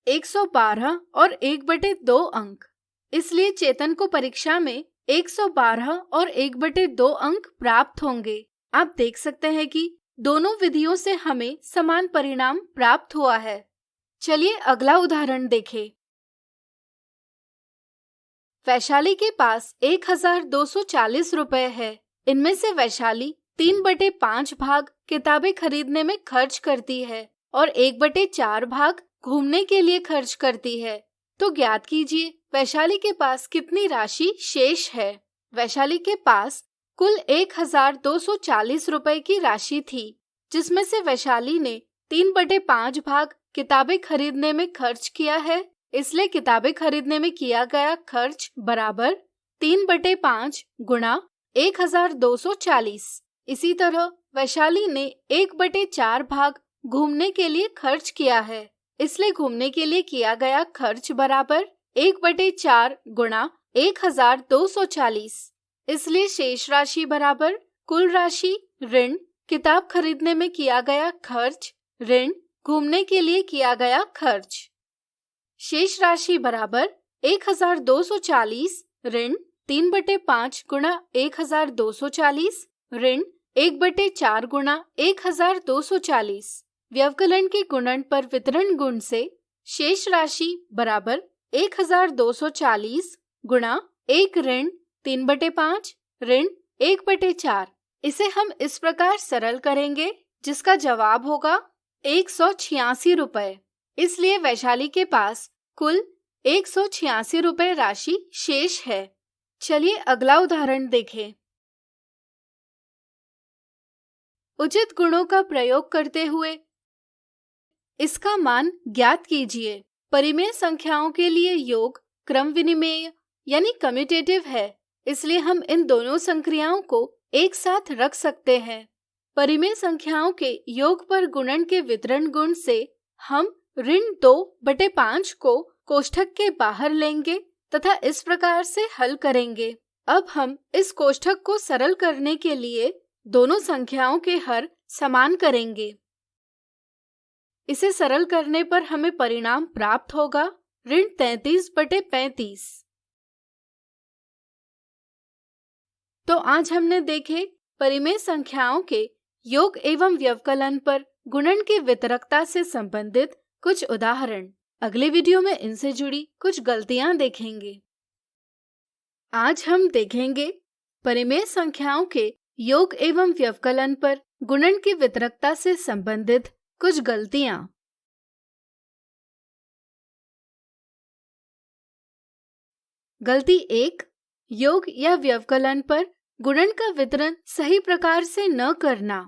112 और 1/2 अंक। इसलिए चेतन को परीक्षा में 112 और 1/2 अंक प्राप्त होंगे। आप देख सकते हैं कि दोनों विधियों से हमें समान परिणाम प्राप्त हुआ है। चलिए अगला उदाहरण देखें। वैशाली के पास 1240 रुपए है। इनमें से वैशाली 3/5 भाग किताबें खरीदने में खर्च करती है और 1/4 भाग घूमने के लिए खर्च करती है। तो ज्ञात कीजिए वैशाली के पास कितनी राशि शेष है। वैशाली के पास कुल 1240 रुपए की राशि थी, जिसमें से वैशाली ने 3/5 भाग किताबें खरीदने में खर्च किया है। इसलिए किताबें खरीदने में किया गया खर्च बराबर 3/5 गुणा 1240। इसी तरह वैशाली ने 1/4 भाग घूमने के लिए खर्च किया है। इसलिए घूमने के लिए किया गया खर्च बराबर 1/4 गुणा 1240। इसलिए शेष राशि बराबर कुल राशि ऋण किताब खरीदने में किया गया खर्च ऋण घूमने के लिए किया गया खर्च। शेष राशि बराबर 1240 ऋण 3/5 गुणा 1240 ऋण 1/4 गुणा 1240। व्यवकलन के गुणन पर वितरण गुण से शेष राशि बराबर 1240 गुणा 1 ऋण 3/5 ऋण 1/4। इसे हम इस प्रकार सरल करेंगे जिसका जवाब होगा 186 रुपए। इसलिए वैशाली के पास कुल 186 रुपए राशि शेष है। चलिए अगला उदाहरण देखें। उचित गुणों का प्रयोग करते हुए इसका मान ज्ञात कीजिए। परिमेय संख्याओं के लिए योग क्रम विनिमेय यानी कम्यूटेटिव है, इसलिए हम इन दोनों संक्रियाओं को एक साथ रख सकते हैं। परिमेय संख्याओं के योग पर गुणन के वितरण गुण से हम ऋण 2/5 को कोष्ठक के बाहर लेंगे तथा इस प्रकार से हल करेंगे। अब हम इस कोष्ठक को सरल करने के लिए दोनों संख्याओं के हर समान करेंगे। इसे सरल करने पर हमें परिणाम प्राप्त होगा ऋण 33/35। तो आज हमने देखे परिमेय संख्याओं के योग एवं व्यवकलन पर गुणन की वितरकता से संबंधित कुछ उदाहरण। अगले वीडियो में इनसे जुड़ी कुछ गलतियां देखेंगे। आज हम देखेंगे परिमेय संख्याओं के योग एवं व्यवकलन पर गुणन की वितरकता से संबंधित कुछ गलतियां। गलती 1, योग या व्यवकलन पर गुणन का वितरण सही प्रकार से न करना।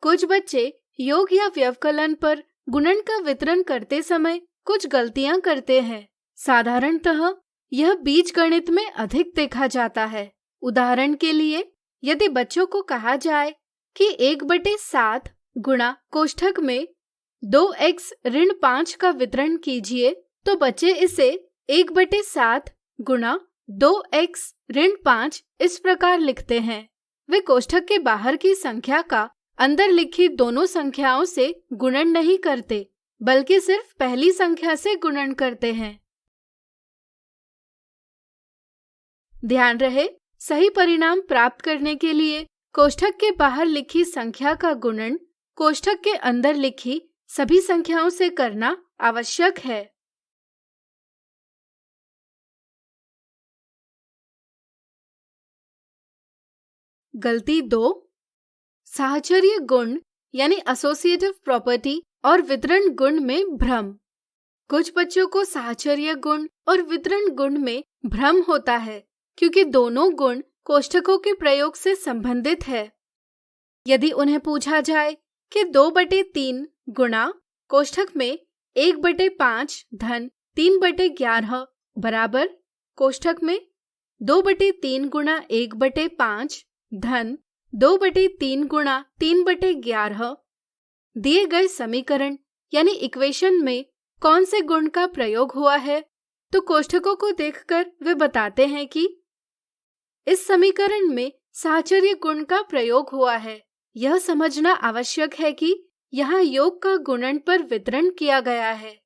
कुछ बच्चे योग या व्यवकलन पर गुणन का वितरण करते समय कुछ गलतियां करते हैं। साधारणतः यह बीजगणित में अधिक देखा जाता है। उदाहरण के लिए यदि बच्चों को कहा जाए कि 1/7 गुणा कोष्ठक में 2x ऋण 5 का वितरण कीजिए, तो बच्चे इसे 1/7 गुणा 2x ऋण 5 इस प्रकार लिखते हैं। वे कोष्ठक के बाहर की संख्या का अंदर लिखी दोनों संख्याओं से गुणन नहीं करते, बल्कि सिर्फ पहली संख्या से गुणन करते हैं। ध्यान रहे, सही परिणाम प्राप्त करने के लिए कोष्ठक के बाहर लिखी संख्या का गुणन कोष्ठक के अंदर लिखी सभी संख्याओं से करना आवश्यक है। गलती 2, साहचर्य गुण यानी एसोसिएटिव प्रॉपर्टी और वितरण गुण में भ्रम। कुछ बच्चों को साहचर्य गुण और वितरण गुण में भ्रम होता है क्योंकि दोनों गुण कोष्ठकों के प्रयोग से संबंधित है। यदि उन्हें पूछा जाए कि 2/3 गुणा कोष्ठक में 1/5 धन 3/11 बराबर कोष्ठक में 2/3 गुणा 1/5 धन 2/3 गुणा 3/11 दिए गए समीकरण यानी इक्वेशन में कौन से गुण का प्रयोग हुआ है, तो कोष्ठकों को देखकर वे बताते हैं कि इस समीकरण में साहचर्य गुण का प्रयोग हुआ है। यह समझना आवश्यक है कि यहाँ योग का गुणन पर वितरण किया गया है।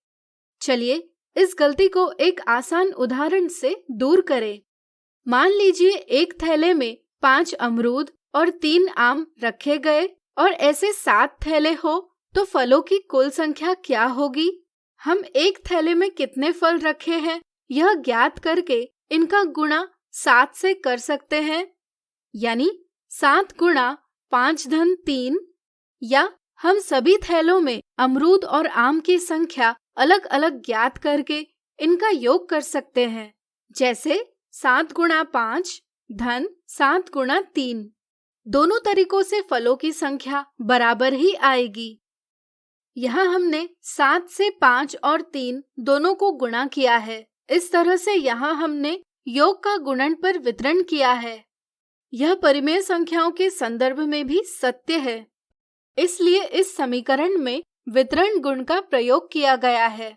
चलिए इस गलती को एक आसान उदाहरण से दूर करें। मान लीजिए एक थैले में 5 अमरूद और 3 आम रखे गए और ऐसे 7 थैले हो, तो फलों की कुल संख्या क्या होगी? हम एक थैले में कितने फल रखे हैं यह ज्ञात करके इनका गुणा 7 से कर सकते हैं, यानी 7 गुणा 5 धन 3, या हम सभी थैलों में अमरूद और आम की संख्या अलग अलग ज्ञात करके इनका योग कर सकते हैं, जैसे 7 गुणा 5 धन 7 गुणा 3। दोनों तरीकों से फलों की संख्या बराबर ही आएगी। यहाँ हमने 7 से 5 और 3 दोनों को गुणा किया है। इस तरह से यहाँ हमने योग का गुणन पर वितरण किया है। यह परिमेय संख्याओं के संदर्भ में भी सत्य है, इसलिए इस समीकरण में वितरण गुण का प्रयोग किया गया है।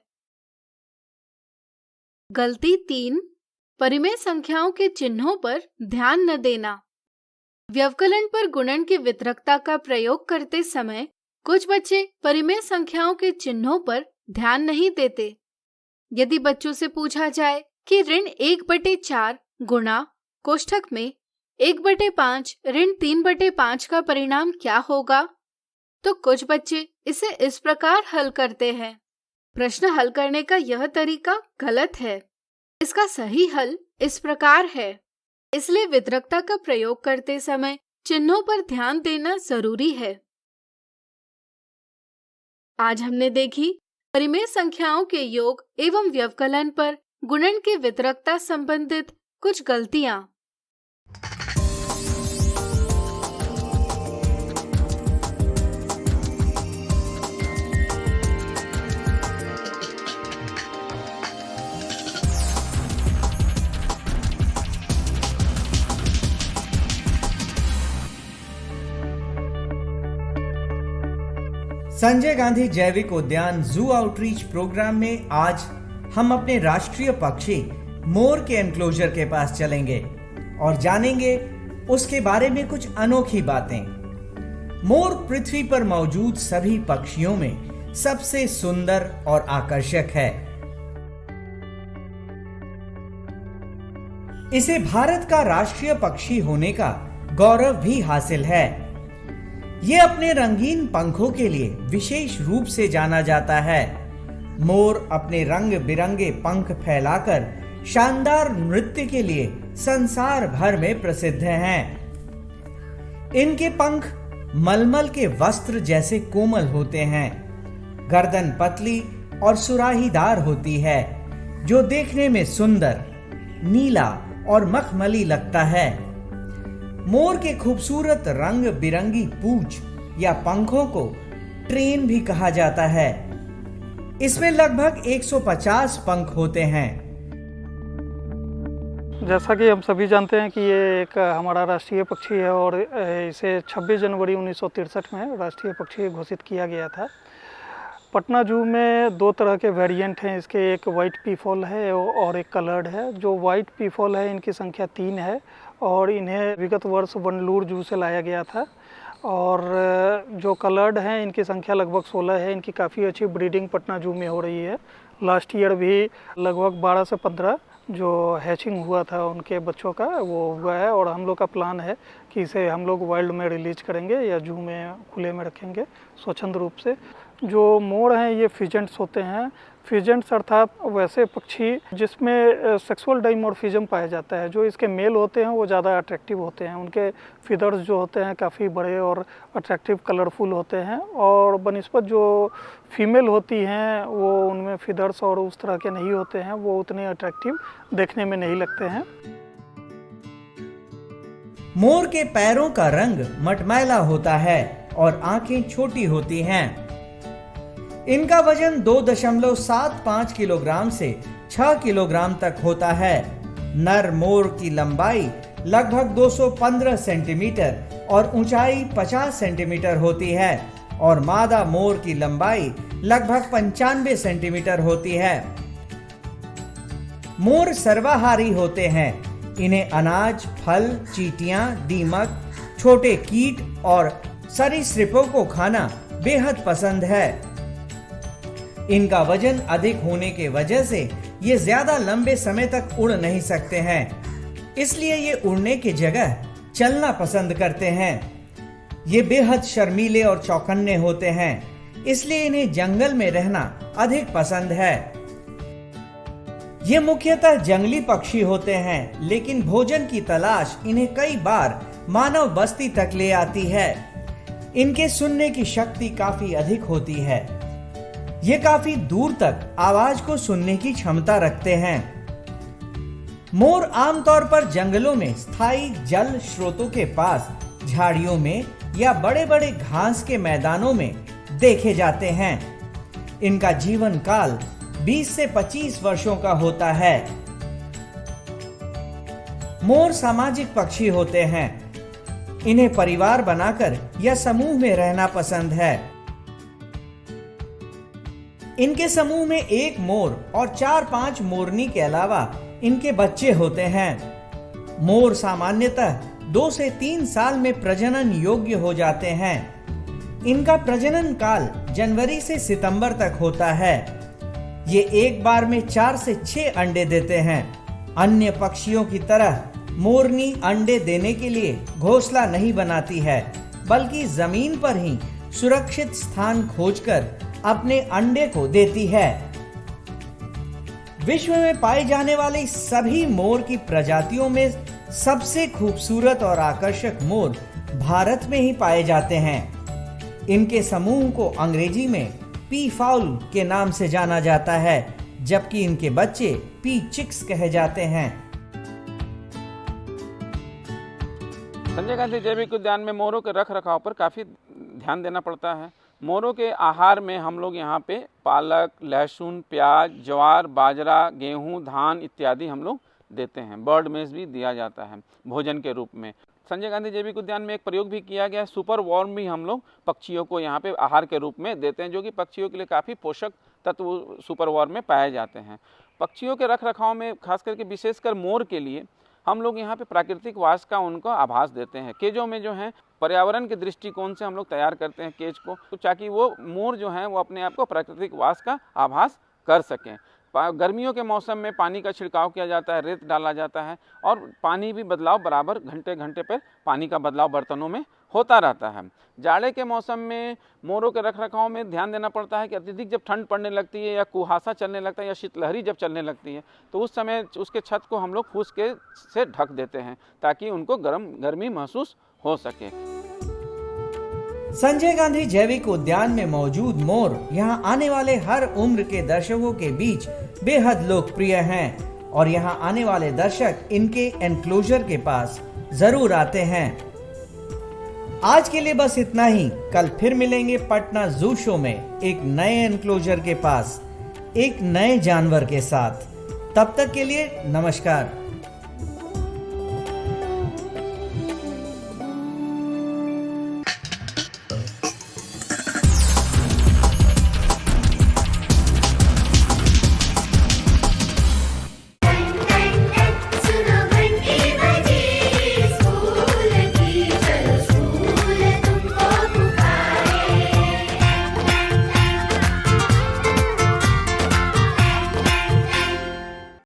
गलती 3, परिमेय संख्याओं के चिन्हों पर ध्यान न देना। व्यवकलन पर गुणन की वितरकता का प्रयोग करते समय कुछ बच्चे परिमेय संख्याओं के चिन्हों पर ध्यान नहीं देते। यदि बच्चों से पूछा जाए कि ऋण 1/4 गुणा कोष्ठक में 1/5 ऋण 3/5 का परिणाम क्या होगा, तो कुछ बच्चे इसे इस प्रकार हल करते हैं। प्रश्न हल करने का यह तरीका गलत है। इसका सही हल इस प्रकार है। इसलिए वितरकता का प्रयोग करते समय चिन्हों पर ध्यान देना जरूरी है। आज हमने देखी परिमेय संख्याओं के योग एवं व्यवकलन पर गुणन की वितरकता संबंधित कुछ गलतियां। संजय गांधी जैविक उद्यान जू आउटरीच प्रोग्राम में आज हम अपने राष्ट्रीय पक्षी मोर के एनक्लोजर के पास चलेंगे और जानेंगे उसके बारे में कुछ अनोखी बातें। मोर पृथ्वी पर मौजूद सभी पक्षियों में सबसे सुंदर और आकर्षक है। इसे भारत का राष्ट्रीय पक्षी होने का गौरव भी हासिल है। ये अपने रंगीन पंखों के लिए विशेष रूप से जाना जाता है। मोर अपने रंग बिरंगे पंख फैलाकर शानदार नृत्य के लिए संसार भर में प्रसिद्ध हैं। इनके पंख मलमल के वस्त्र जैसे कोमल होते हैं। गर्दन पतली और सुराहीदार होती है, जो देखने में सुंदर, नीला और मखमली लगता है। मोर के खूबसूरत रंग बिरंगी पूंछ या पंखों को ट्रेन भी कहा जाता है। इसमें लगभग 150 पंख होते हैं। जैसा कि हम सभी जानते हैं कि ये एक हमारा राष्ट्रीय पक्षी है और इसे 26 जनवरी 1963 में राष्ट्रीय पक्षी घोषित किया गया था। पटना जू में 2 तरह के वेरिएंट हैं इसके, एक वाइट पीफॉल है और एक कलर्ड है। जो वाइट पीफॉल है इनकी संख्या 3 है और इन्हें विगत वर्ष वनलूर जू से लाया गया था। और जो कलर्ड हैं इनकी संख्या लगभग 16 है। इनकी काफ़ी अच्छी ब्रीडिंग पटना जू में हो रही है। लास्ट ईयर भी लगभग 12 से 15 जो हैचिंग हुआ था उनके बच्चों का वो हुआ है और हम लोग का प्लान है कि इसे हम लोग वाइल्ड में रिलीज करेंगे या जू में खुले में रखेंगे स्वच्छंद रूप से। जो मोर हैं ये फिजेंट्स होते हैं। फिजेंट्स अर्थात वैसे पक्षी जिसमें सेक्सुअल डाइमॉर्फिज्म पाया जाता है। जो इसके मेल होते हैं वो ज़्यादा अट्रैक्टिव होते हैं, उनके फिदर्स जो होते हैं काफ़ी बड़े और अट्रैक्टिव कलरफुल होते हैं, और बनिस्बत जो फीमेल होती हैं वो उनमें फिदर्स और उस तरह के नहीं होते हैं, वो उतने अट्रैक्टिव देखने में नहीं लगते हैं। मोर के पैरों का रंग मटमैला होता है और आंखें छोटी होती हैं। इनका वजन 2.75 किलोग्राम से 6 किलोग्राम तक होता है। नर मोर की लंबाई लगभग 215 सेंटीमीटर और ऊंचाई 50 सेंटीमीटर होती है और मादा मोर की लंबाई लगभग 95 सेंटीमीटर होती है। मोर सर्वाहारी होते हैं। इन्हें अनाज, फल, चींटियां, दीमक, छोटे कीट और सरीसृपों को खाना बेहद पसंद है। इनका वजन अधिक होने के वजह से ये ज्यादा लंबे समय तक उड़ नहीं सकते हैं, इसलिए ये उड़ने की जगह चलना पसंद करते हैं। ये बेहद शर्मीले और चौकन्ने होते हैं, इसलिए इन्हें जंगल में रहना अधिक पसंद है। ये मुख्यतः जंगली पक्षी होते हैं, लेकिन भोजन की तलाश इन्हें कई बार मानव बस्ती तक ले आती है। इनके सुनने की शक्ति काफी अधिक होती है। ये काफी दूर तक आवाज को सुनने की क्षमता रखते हैं। मोर आमतौर पर जंगलों में स्थायी जल स्रोतों के पास, झाड़ियों में या बड़े बड़े घास के मैदानों में देखे जाते हैं। इनका जीवन काल 20 से 25 वर्षों का होता है। मोर सामाजिक पक्षी होते हैं। इन्हें परिवार बनाकर या समूह में रहना पसंद है। इनके समूह में एक मोर और 4-5 मोरनी के अलावा इनके बच्चे होते हैं। मोर सामान्यतः 2 से 3 साल में प्रजनन योग्य हो जाते हैं। इनका प्रजनन काल जनवरी से सितंबर तक होता है। ये एक बार में 4 से 6 अंडे देते हैं। अन्य पक्षियों की तरह मोरनी अंडे देने के लिए घोंसला नहीं बनाती है, बल्कि जमीन पर ही सुरक्षित स्थान खोजकर अपने अंडे को देती है। विश्व में पाई जाने वाली सभी मोर की प्रजातियों में सबसे खूबसूरत और आकर्षक मोर भारत में ही पाए जाते हैं। इनके समूह को अंग्रेजी में पी फाउल के नाम से जाना जाता है, जबकि इनके बच्चे पी चिक्स कहे जाते हैं। संजय गांधी जैविक उद्यान में मोरों के रख रखाव पर काफ़ी ध्यान देना पड़ता है। मोरों के आहार में हम लोग यहाँ पे पालक, लहसुन, प्याज, ज्वार, बाजरा, गेहूँ, धान इत्यादि हम लोग देते हैं। बर्ड मेज भी दिया जाता है भोजन के रूप में। संजय गांधी जैविक उद्यान में एक प्रयोग भी किया गया है, सुपर वॉर्म भी हम लोग पक्षियों को यहाँ पे आहार के रूप में देते हैं, जो कि पक्षियों के लिए काफ़ी पोषक तत्व सुपर वॉर्म में पाए जाते हैं। पक्षियों के रख रखाव में खास करके विशेषकर मोर के लिए हम लोग यहाँ पे प्राकृतिक वास का उनको आभास देते हैं। केजों में जो है पर्यावरण के दृष्टिकोण से हम लोग तैयार करते हैं केज को, तो ताकि वो मोर जो है वो अपने आप को प्राकृतिक वास का आभास कर सकें। गर्मियों के मौसम में पानी का छिड़काव किया जाता है, रेत डाला जाता है और पानी भी बदलाव बराबर घंटे घंटे पर पानी का बदलाव बर्तनों में होता रहता है। जाड़े के मौसम में मोरों के रख रखाव में ध्यान देना पड़ता है कि अत्यधिक जब ठंड पड़ने लगती है या कुहासा चलने लगता है या शीतलहरी जब चलने लगती है, तो उस समय उसके छत को हम लोग फूस के से ढक देते हैं ताकि उनको गर्मी महसूस हो सके। संजय गांधी जैविक उद्यान में मौजूद मोर यहाँ आने वाले हर उम्र के दर्शकों के बीच बेहद लोकप्रिय हैं और यहाँ आने वाले दर्शक इनके एनक्लोजर के पास जरूर आते हैं। आज के लिए बस इतना ही। कल फिर मिलेंगे पटना जू शो में एक नए एनक्लोजर के पास एक नए जानवर के साथ। तब तक के लिए नमस्कार।